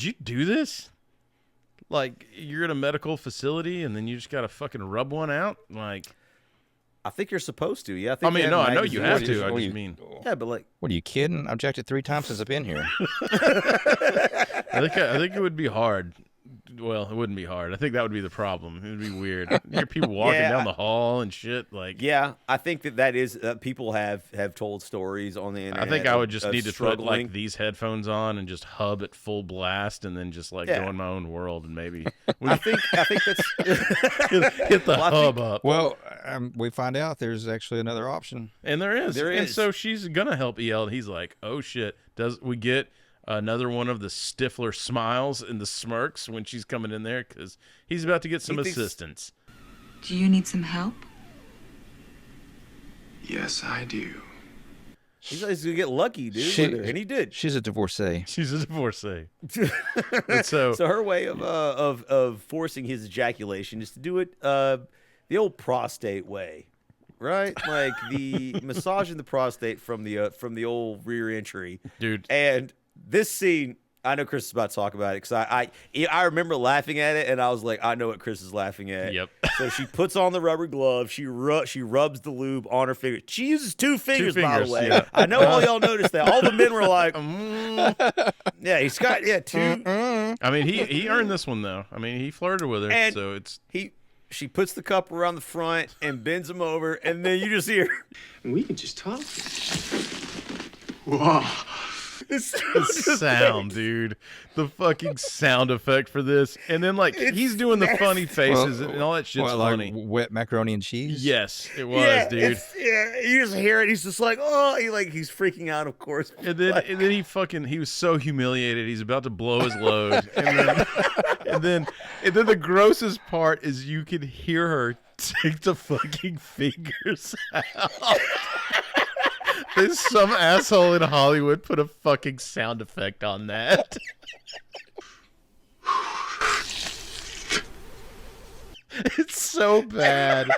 you do this? Like you're at a medical facility and then you just got to fucking rub one out, like. I think you're supposed to. Yeah, I think mean, they no, have I know you have magazines. to. I just mean, Yeah, but like, What are you kidding? I've objected 3 times since I've been here. I think it would be hard. Well, it wouldn't be hard. I think that would be the problem. It would be weird. You hear people walking Yeah, down the hall and shit. Like, yeah, I think that is people have told stories on the internet. I think I would just of need to put struggling. like these headphones on and just hub at full blast, and then just like Yeah. go in my own world and maybe I think that's hit the hub up. Well, we find out there's actually another option. And there is. There And is. so she's gonna help EL. And he's like, oh shit. Does we get another one of the Stifler smiles and the smirks when she's coming in there because he's about to get some He thinks- assistance. Do you need some help? Yes, I do. He's gonna get lucky, dude. with her, and he did. She's a divorcee. She's a divorcee. And so her way of forcing his ejaculation is to do it the old prostate way, right? Like the massaging the prostate from the old rear entry, dude. And this scene, I know Chris is about to talk about it because I remember laughing at it, and I was like, I know what Chris is laughing at. Yep. So she puts on the rubber glove. She rubs the lube on her finger. She uses two fingers, by the way. yeah. I know all y'all noticed that. All the men were like, yeah, he's got two. I mean, he earned this one though. I mean, he flirted with her, And so it's she puts the cup around the front and bends him over, and then you just hear. We can just talk. Whoa. the sound, dude. The fucking sound effect for this, and then like he's doing the funny faces and all that shit's funny. Like wet macaroni and cheese. Yes, it was, dude. You just hear it. He's just like, oh, he's freaking out, of course. And then he was so humiliated. He's about to blow his load, and then the grossest part is you can hear her take the fucking fingers out. There's some asshole in Hollywood put a fucking sound effect on that. It's so bad.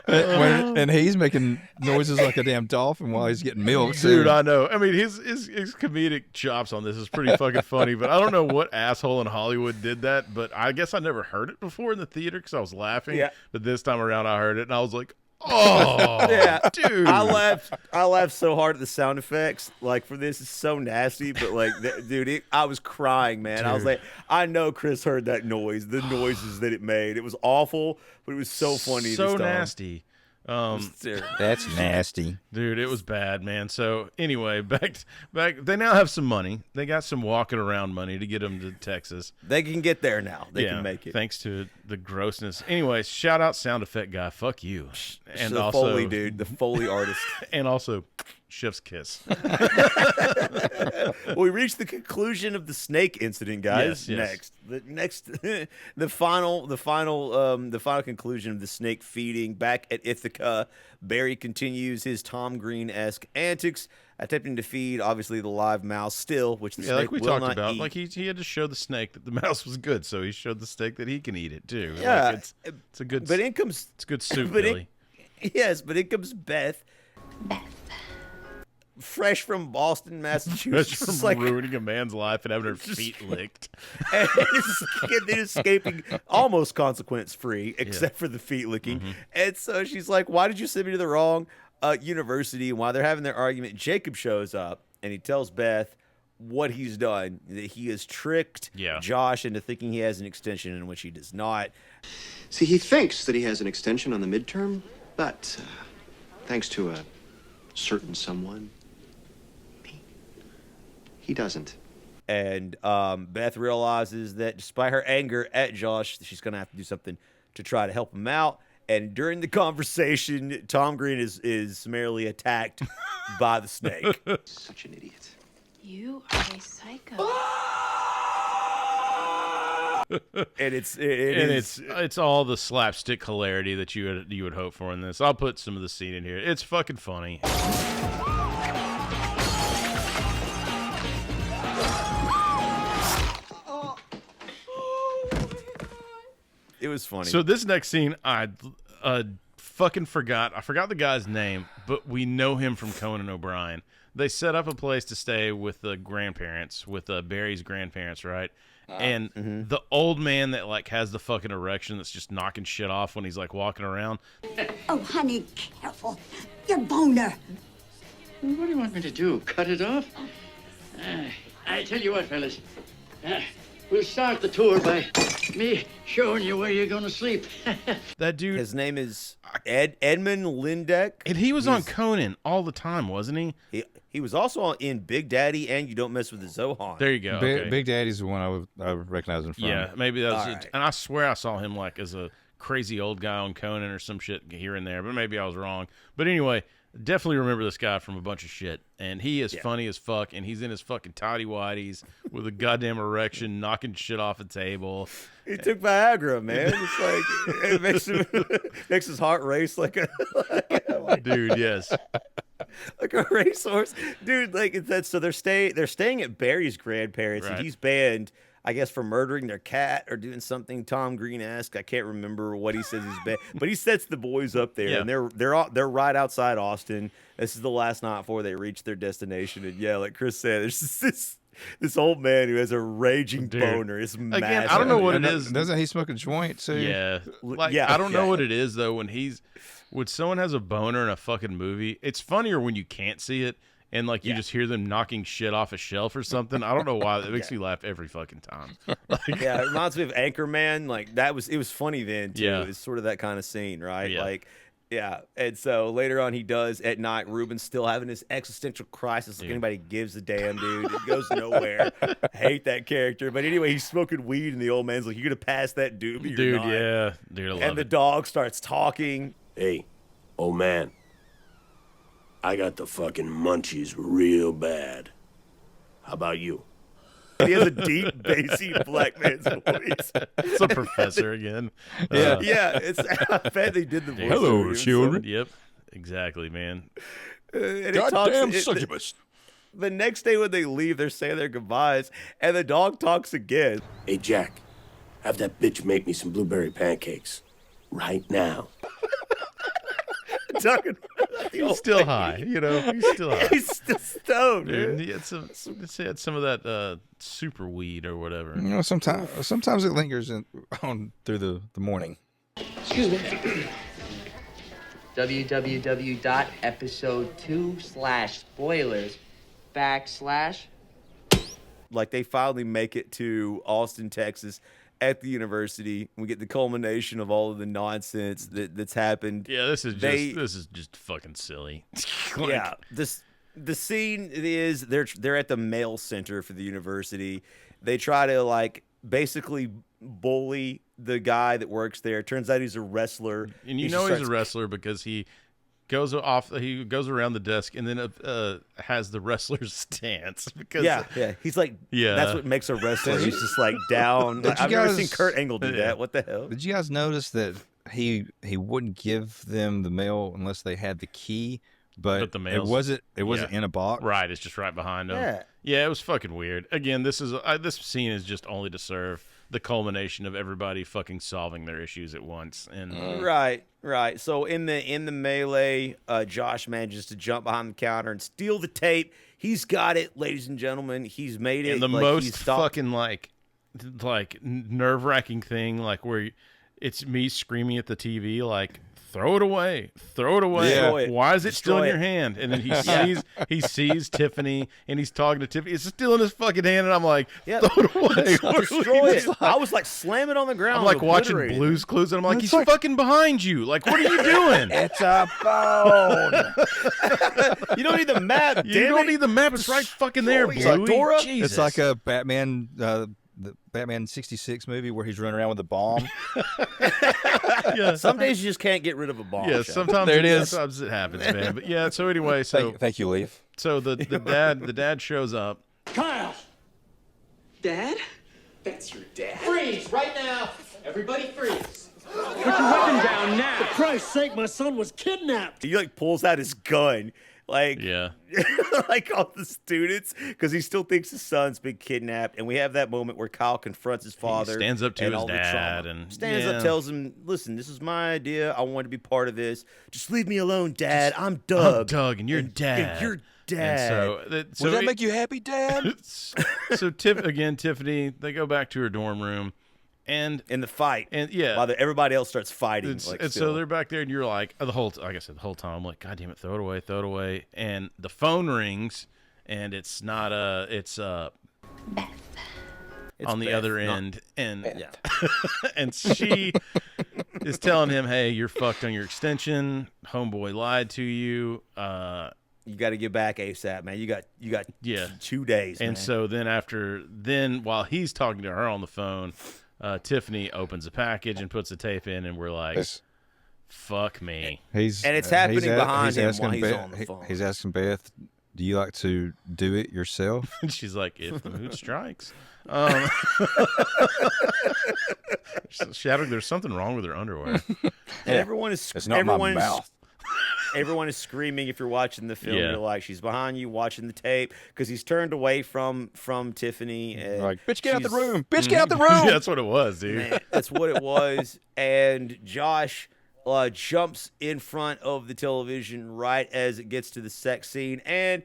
And he's making noises like a damn dolphin while he's getting milk. Dude, I know. I mean, his comedic chops on this is pretty fucking funny, but I don't know what asshole in Hollywood did that, but I guess I never heard it before in the theater because I was laughing. Yeah. But this time around, I heard it, and I was like, oh, yeah, dude. I laughed so hard at the sound effects. Like, for this, it's so nasty, but like, dude, I was crying, man. Dude. I was like, I know Chris heard that noise, the noises that it made. It was awful, but it was so funny. So nasty. That's nasty, dude. It was bad, man. So anyway, back. They now have some money. They got some walking around money to get them to Texas. They can get there now. They can make it thanks to the grossness. Anyway, shout out sound effect guy. Fuck you. And the also Foley dude, the Foley artist, and also chef's kiss. We reached the conclusion of the snake incident, guys. Yes. The final conclusion of the snake feeding back at Ithaca. Barry continues his Tom Green-esque antics, attempting to feed obviously the live mouse still, which the snake like we will talked not about. eat. Like he had to show the snake that the mouse was good, so he showed the snake that he can eat it too. Yeah, like it's a good. But in comes it's good soup, Billy. Yes, but in comes Beth. Fresh from Boston, Massachusetts. Fresh from ruining a man's life and having her feet licked. And escaping almost consequence-free, except for the feet licking. Mm-hmm. And so she's like, why did you send me to the wrong university? And while they're having their argument, Jacob shows up, and he tells Beth what he's done, that he has tricked Josh into thinking he has an extension in which he does not. See, he thinks that he has an extension on the midterm, but thanks to a certain someone, he doesn't. And Beth realizes that despite her anger at Josh, she's going to have to do something to try to help him out. And during the conversation, Tom Green is summarily attacked by the snake. Such an idiot. You are a psycho. And it's all the slapstick hilarity that you would hope for in this. I'll put some of the scene in here. It's fucking funny. It was funny. So this next scene, I fucking forgot. I forgot the guy's name, but we know him from Conan O'Brien. They set up a place to stay with the grandparents, with Barry's grandparents, right? And the old man that like has the fucking erection that's just knocking shit off when he's like walking around. Oh, honey, careful. Your boner. What do you want me to do? Cut it off? I tell you what, fellas. We'll start the tour by me showing you where you're going to sleep. That dude. His name is Edmund Lindeck. And he was on Conan all the time, wasn't he? He was also in Big Daddy and You Don't Mess with the Zohan. There you go. Okay. Big Daddy's the one I would recognize him from. Yeah, maybe that was it. Right. And I swear I saw him like as a crazy old guy on Conan or some shit here and there, but maybe I was wrong. But anyway, definitely remember this guy from a bunch of shit. And he is funny as fuck, and he's in his fucking tighty-whities with a goddamn erection, knocking shit off the table. He took Viagra, man. It's like, it makes his heart race like a... Dude, yes. Like a racehorse. Dude, like, that's so they're staying at Barry's grandparents, Right. and he's banned, I guess, for murdering their cat or doing something Tom Green-esque. I can't remember what he says he's banned. But he sets the boys up there, and they're right outside Austin. This is the last night before they reach their destination. And yeah, like Chris said, there's just this old man who has a raging boner. It's massive. Again, I don't know what it is. Doesn't he smoke a joint too? Yeah. I don't know what it is though when someone has a boner in a fucking movie. It's funnier when you can't see it and like you just hear them knocking shit off a shelf or something. I don't know why. It makes me laugh every fucking time. Yeah, it reminds me of Anchorman. Like it was funny then too. Yeah. It's sort of that kind of scene, right? Yeah. Like, yeah. And so later on, he does at night. Ruben's still having this existential crisis. Like anybody gives a damn, dude. It goes nowhere. I hate that character. But anyway, he's smoking weed, and the old man's like, "You gonna pass that doobie, Dude, or not?" yeah, dude, I love And the dog starts talking. Hey, old man. I got the fucking munchies real bad. How about you? And he has a deep, bassy black man's voice. It's a professor again. Yeah. I bet they did the voice. Hello, over children. Yep, exactly, man. Goddamn succubus. The next day when they leave, they're saying their goodbyes, and the dog talks again. Hey, Jack, have that bitch make me some blueberry pancakes. right now. Talking He's still high, you know. He's still high. He's still stoned, Dude, dude. he had some of that super weed or whatever. You know, sometimes it lingers on through the morning. Excuse me. www.episode2/spoilers / Like they finally make it to Austin, Texas, at the university. We get the culmination of all of the nonsense that's happened. Yeah, this is just fucking silly. Like, yeah, the scene is they're at the mail center for the university. They try to like basically bully the guy that works there. Turns out he's a wrestler. And he's a wrestler because he goes around the desk and then has the wrestler's stance because he's like that's what makes a wrestler. He's just like down. I've never seen Kurt Angle do that. What the hell? Did you guys notice that he wouldn't give them the mail unless they had the key? But the it wasn't in a box. Right, it's just right behind him. Yeah, it was fucking weird. Again, this scene is just only to serve the culmination of everybody fucking solving their issues at once. And Right. So in the melee, Josh manages to jump behind the counter and steal the tape. He's got it, ladies and gentlemen. He's made it. And the most fucking like nerve-wracking thing, like where it's me screaming at the TV, like, throw it away. Yeah. Why is it still in your hand? And then he sees Tiffany, and he's talking to Tiffany. It's still in his fucking hand, and I'm like, throw it away. Destroy it. I was like, slam it on the ground. I'm like watching Blue's Clues, and I'm like, he's fucking behind you. Like, what are you doing? It's a phone. You don't need the map. You don't need the map. It's right fucking there, Bluey. Jesus. It's like a Batman, the Batman 66 movie where he's running around with a bomb. Yeah. Some days you just can't get rid of a bomb. Yeah, sometimes there it is. Sometimes it happens, man. But yeah, so anyway, thank you, Leaf. So the dad shows up. Kyle! Dad? That's your dad? Freeze right now! Everybody freeze! Put your weapon down now! For Christ's sake, my son was kidnapped! He like pulls out his gun. Like, yeah, like all the students, because he still thinks his son's been kidnapped. And we have that moment where Kyle confronts his father. He stands up to and his all the dad trauma. and stands up, tells him, "Listen, this is my idea. I want to be part of this. Just leave me alone, Dad. I'm Doug. I'm Doug, and you're Dad. And you're Dad." And Would that make you happy, Dad? So Tiffany, they go back to her dorm room. And in the fight, and yeah, while everybody else starts fighting, so they're back there, and you're like, the whole time, I'm like, God damn it, throw it away. And the phone rings, and it's not it's Beth. On the other end, and and she is telling him, hey, you're fucked on your extension. Homeboy lied to you. You got to get back ASAP, man. You got 2 days. And man. so then while he's talking to her on the phone, Tiffany opens a package and puts the tape in, and we're like, fuck me. And it's happening behind him while he's on the phone. He's asking Beth, do you like to do it yourself? And she's like, if the mood strikes. Shadow, there's something wrong with her underwear. And everyone is my mouth. Everyone is screaming if you're watching the film. Yeah. You're like, she's behind you watching the tape because he's turned away from Tiffany. And like, bitch, get out the room. Bitch, get out the room. Yeah, that's what it was, dude. Man, that's what it was. And Josh jumps in front of the television right as it gets to the sex scene. And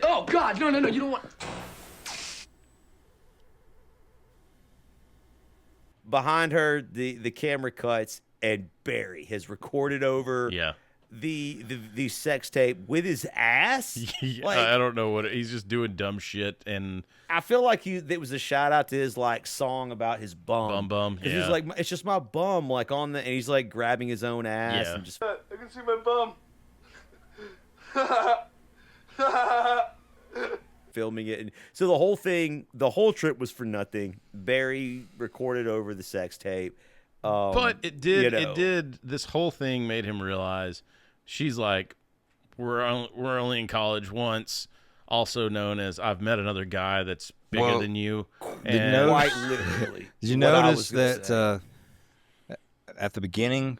oh, God, no, you don't want... behind her, the camera cuts, and Barry has recorded over the sex tape with his ass. Yeah, like, I don't know he's just doing dumb shit, and I feel like it was a shout out to his like song about his bum. Yeah. He's like, it's just my bum, like on the, and he's like grabbing his own ass and just. I can see my bum. Filming it, and so the whole trip was for nothing. Barry recorded over the sex tape. But it did. This whole thing made him realize she's like, we're only in college once. Also known as I've met another guy that's bigger than you. Quite literally. Did you notice that at the beginning,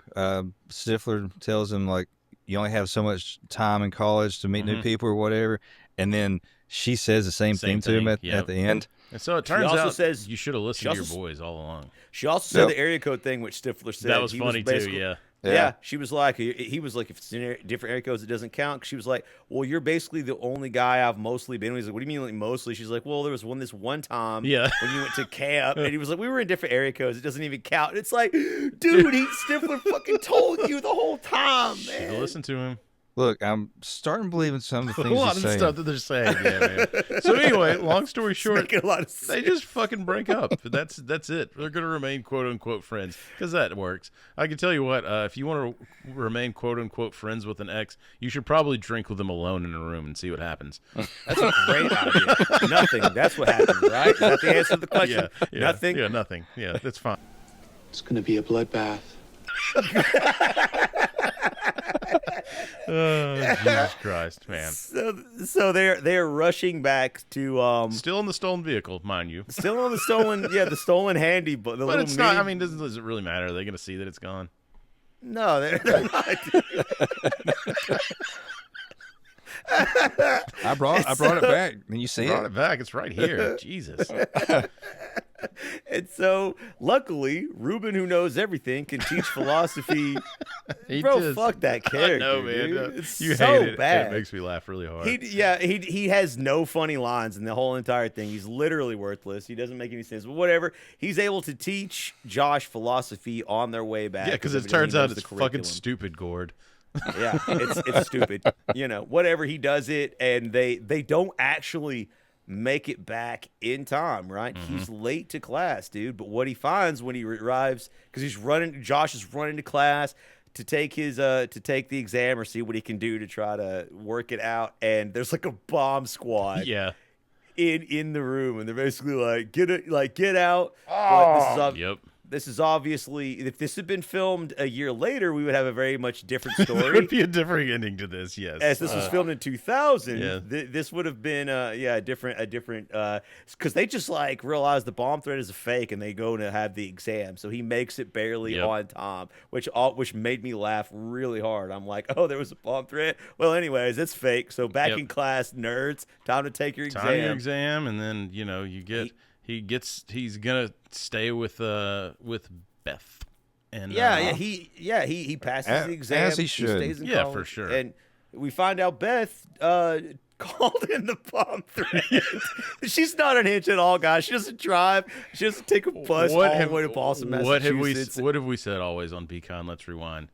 Stifler tells him like you only have so much time in college to meet new people or whatever, and then she says the same thing to him at the end. And so it turns out you should have listened to your boys all along. She also said the area code thing, which Stifler said. That was funny too, yeah. Yeah, she was like, he was like, if it's in different area codes, it doesn't count. She was like, well, you're basically the only guy I've mostly been with. He's like, what do you mean, like, mostly? She's like, well, there was this one time when you went to camp, and he was like, we were in different area codes. It doesn't even count. And it's like, dude, Stifler fucking told you the whole time, man. Listen to him. Look, I'm starting to believe in some of the things a lot of the stuff that they're saying. Yeah, man. So anyway, long story short, they just fucking break up. That's it. They're going to remain quote unquote friends because that works. I can tell you what, if you want to remain quote unquote friends with an ex, you should probably drink with them alone in a room and see what happens. That's a great idea. Nothing. That's what happens, right? Is that the answer to the question? Yeah, nothing. Yeah, nothing. Yeah, that's fine. It's going to be a bloodbath. Oh, Jesus Christ, man! So they're rushing back to still in the stolen vehicle, mind you. Still on the stolen, the stolen handy, but it's not. I mean, does it really matter? Are they going to see that it's gone? No, they're not. I brought it back. And you see brought it back. It's right here. Jesus. And so, luckily, Ruben, who knows everything, can teach philosophy. Fuck that character. I know, man. Dude. It's you so hate it. bad. It makes me laugh really hard. He has no funny lines in the whole entire thing. He's literally worthless. He doesn't make any sense. But whatever. He's able to teach Josh philosophy on their way back. Yeah, because it turns out it's fucking stupid, Gord. Yeah, it's stupid. Whatever, he does it, and they don't actually make it back in time, right? Mm-hmm. He's late to class, dude. But what he finds when he arrives, because Josh is running to class to take the exam or see what he can do to try to work it out, and there's like a bomb squad. Yeah. In the room, and they're basically like, get out. Oh. But this is obviously, if this had been filmed a year later, we would have a very much different story. There would be a different ending to this, yes. As this was filmed in 2000, this would have been a different, because they just like realize the bomb threat is a fake, and they go to have the exam. So he makes it barely on time, which made me laugh really hard. I'm like, oh, there was a bomb threat. Well, anyways, it's fake. So back in class, nerds, time to take your exam. And then you get. He's gonna stay with Beth, and he passes the exam. As he should. Stays in college, for sure. And we find out Beth called in the bomb threat. She's not unhinged at all, guys. She doesn't drive. She doesn't take a bus all the way to Boston, Massachusetts. What have we said always on Beacon? Let's rewind.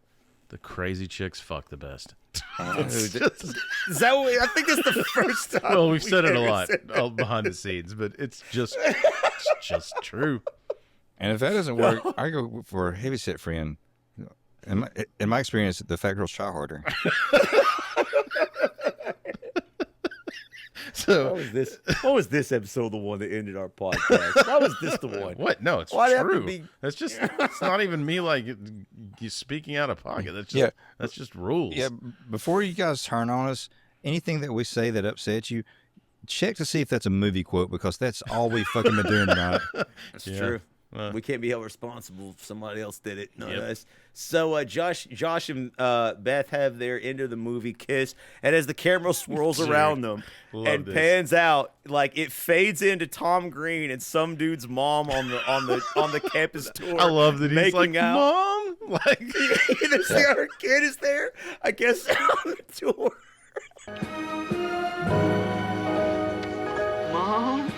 The crazy chicks fuck the best. Is that what I think that's the first time? Well, we've said it a lot behind the scenes, but it's just true. And if that doesn't work, I go for a heavyset friend. In my experience, the fat girls try harder. So what was this episode the one that ended our podcast? Why was this the one? What? No, it's true. That's just it's not even me like you speaking out of pocket. That's just rules. Yeah, before you guys turn on us, anything that we say that upsets you, check to see if that's a movie quote, because that's all we fucking been doing tonight. That's true. We can't be held responsible if somebody else did it. No, us. So Josh and Beth have their end of the movie kiss, and as the camera swirls around them and pans out, like it fades into Tom Green and some dude's mom on the campus tour. I love that he's like, out. Mom, like her kid is there, I guess, on the tour. Mom.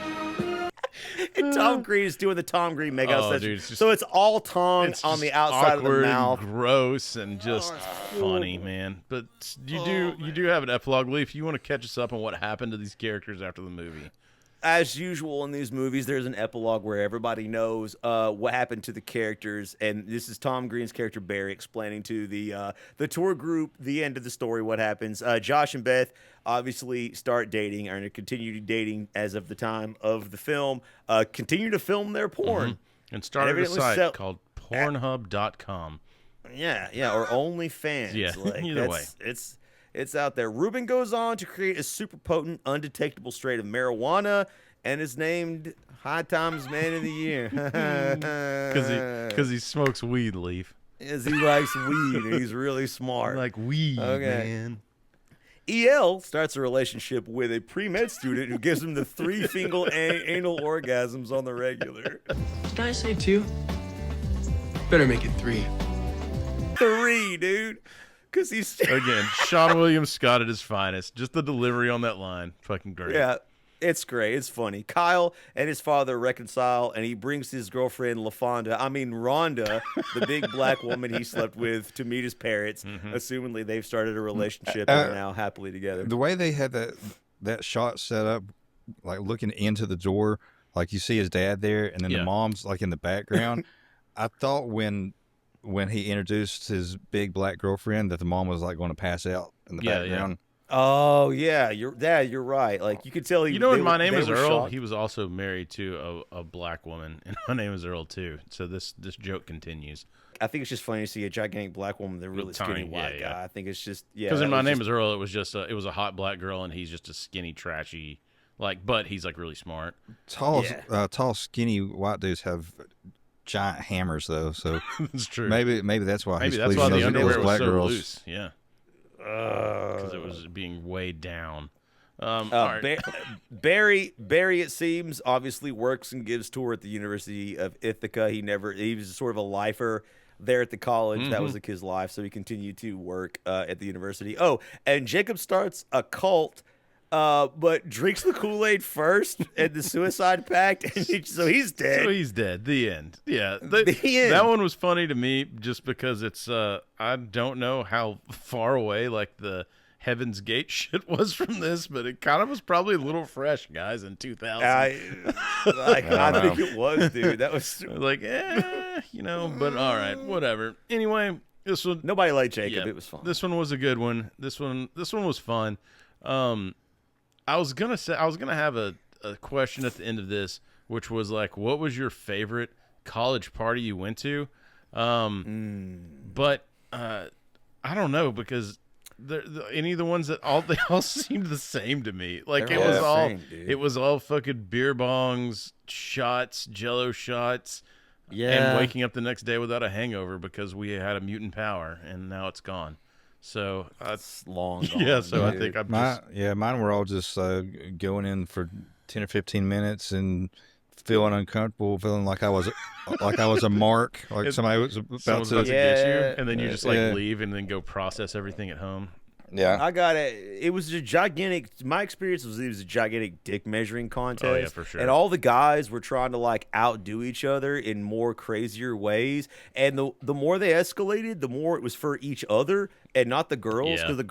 And Tom Green is doing the Tom Green makeout session. Dude, so it's all tongue on the outside awkward of the mouth. And gross and just funny, man. But you do have an epilogue, Lee, if you want to catch us up on what happened to these characters after the movie. As usual in these movies, there's an epilogue where everybody knows what happened to the characters, and this is Tom Green's character Barry explaining to the tour group the end of the story, what happens. Josh and Beth obviously start dating, are going to continue dating as of the time of the film, continue to film their porn. And started a site called Pornhub.com. Yeah, or OnlyFans. Yeah, either way. It's out there. Ruben goes on to create a super potent, undetectable strain of marijuana and is named High Times Man of the Year. Because he smokes weed, Leaf. Because he likes weed and he's really smart. Like weed, man. EL starts a relationship with a pre-med student who gives him the 3 anal orgasms on the regular. Did I say 2? Better make it 3. 3, dude. Because he's... Again, Seann William Scott at his finest. Just the delivery on that line. Fucking great. Yeah, it's great. It's funny. Kyle and his father reconcile, and he brings his girlfriend Rhonda, the big black woman he slept with, to meet his parents. Assumingly, they've started a relationship and are now happily together. The way they had that shot set up, like looking into the door, like you see his dad there, and then the mom's like in the background. I thought when he introduced his big black girlfriend that the mom was like going to pass out in the background. Oh yeah, you're right. Like you could tell. In My Name Is Earl, he was also married to a black woman, and My Name Is Earl too. So this joke continues. I think it's just funny to see a gigantic black woman with a really skinny white guy. I think it's just because in My Name Is Earl, it was just it was a hot black girl, and he's just a skinny, trashy, but he's like really smart. Tall, skinny white dudes have giant hammers though, so that's true. Maybe that's why. Maybe that's why the underwear was so loose. Yeah, because it was being weighed down. Barry, it seems, obviously works and gives tour at the University of Ithaca. He was sort of a lifer there at the college. That was like his life, so he continued to work at the university. Oh, and Jacob starts a cult. But drinks the Kool-Aid first at the suicide pact, and so he's dead. So he's dead. The end. Yeah. The end. That one was funny to me just because it's, I don't know how far away, like, the Heaven's Gate shit was from this, but it kind of was probably a little fresh, guys, in 2000. I think it was, dude. That was like, but all right, whatever. Anyway, this one. Nobody liked Jacob. Yeah, it was fun. This one was a good one. This one was fun. I was gonna have a question at the end of this, which was like, what was your favorite college party you went to? But I don't know, because any of the ones that they all seemed the same to me. Like it was all fucking beer bongs, shots, Jello shots, and waking up the next day without a hangover because we had a mutant power and now it's gone. So that's long gone. Yeah, so dude. I think mine were all just going in for 10 or 15 minutes and feeling uncomfortable, feeling like I was a mark, like somebody was about to get you, and then you just leave and then go process everything at home. Yeah, I got it. It was a gigantic. My experience was it was a gigantic dick measuring contest. Oh yeah, for sure. And all the guys were trying to like outdo each other in more crazier ways. And the more they escalated, the more it was for each other and not the girls, because the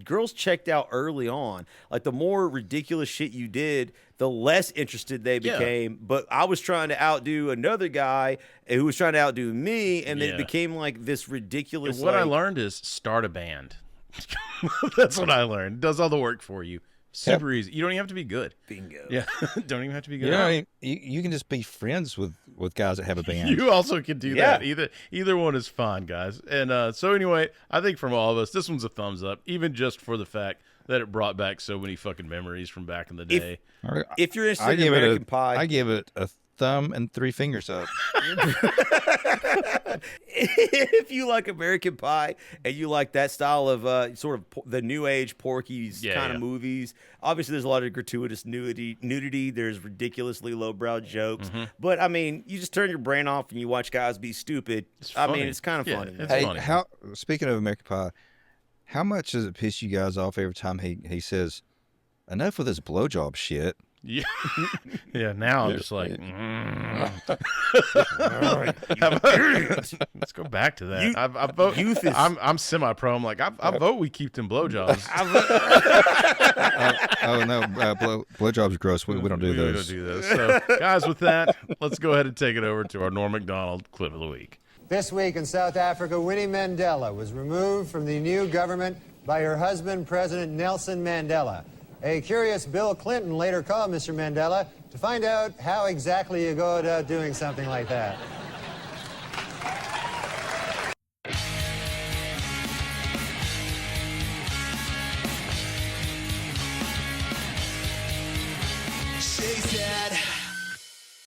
girls checked out early on. Like the more ridiculous shit you did, the less interested they became. But I was trying to outdo another guy who was trying to outdo me, and then it became like this ridiculous. And what I learned is start a band. That's what I learned. It does all the work for you. Super easy. You don't even have to be good. Bingo. Yeah. Don't even have to be good. You can just be friends with guys that have a band. You also can do that. Either one is fine, guys. And so anyway, I think from all of us, this one's a thumbs up, even just for the fact that it brought back so many fucking memories from back in the day. If you're interested in American Pie, I give it a thumb and 3 fingers up. If you like American Pie and you like that style of sort of the new age Porky's kind of movies, obviously there's a lot of gratuitous nudity. There's ridiculously lowbrow jokes, but I mean, you just turn your brain off and you watch guys be stupid. I mean, it's kind of funny. It's funny. Speaking of American Pie, how much does it piss you guys off every time he says, "Enough with this blowjob shit"? Yeah, yeah. Now I'm just like, let's go back to that. I vote. I'm semi-pro. I'm like, I vote we keep them blowjobs. Oh no, blowjobs gross. We don't do those. We don't do those. So, guys, with that, let's go ahead and take it over to our Norm Macdonald clip of the week. This week in South Africa, Winnie Mandela was removed from the new government by her husband, President Nelson Mandela. A curious Bill Clinton later called Mr. Mandela to find out how exactly you go about doing something like that. She said,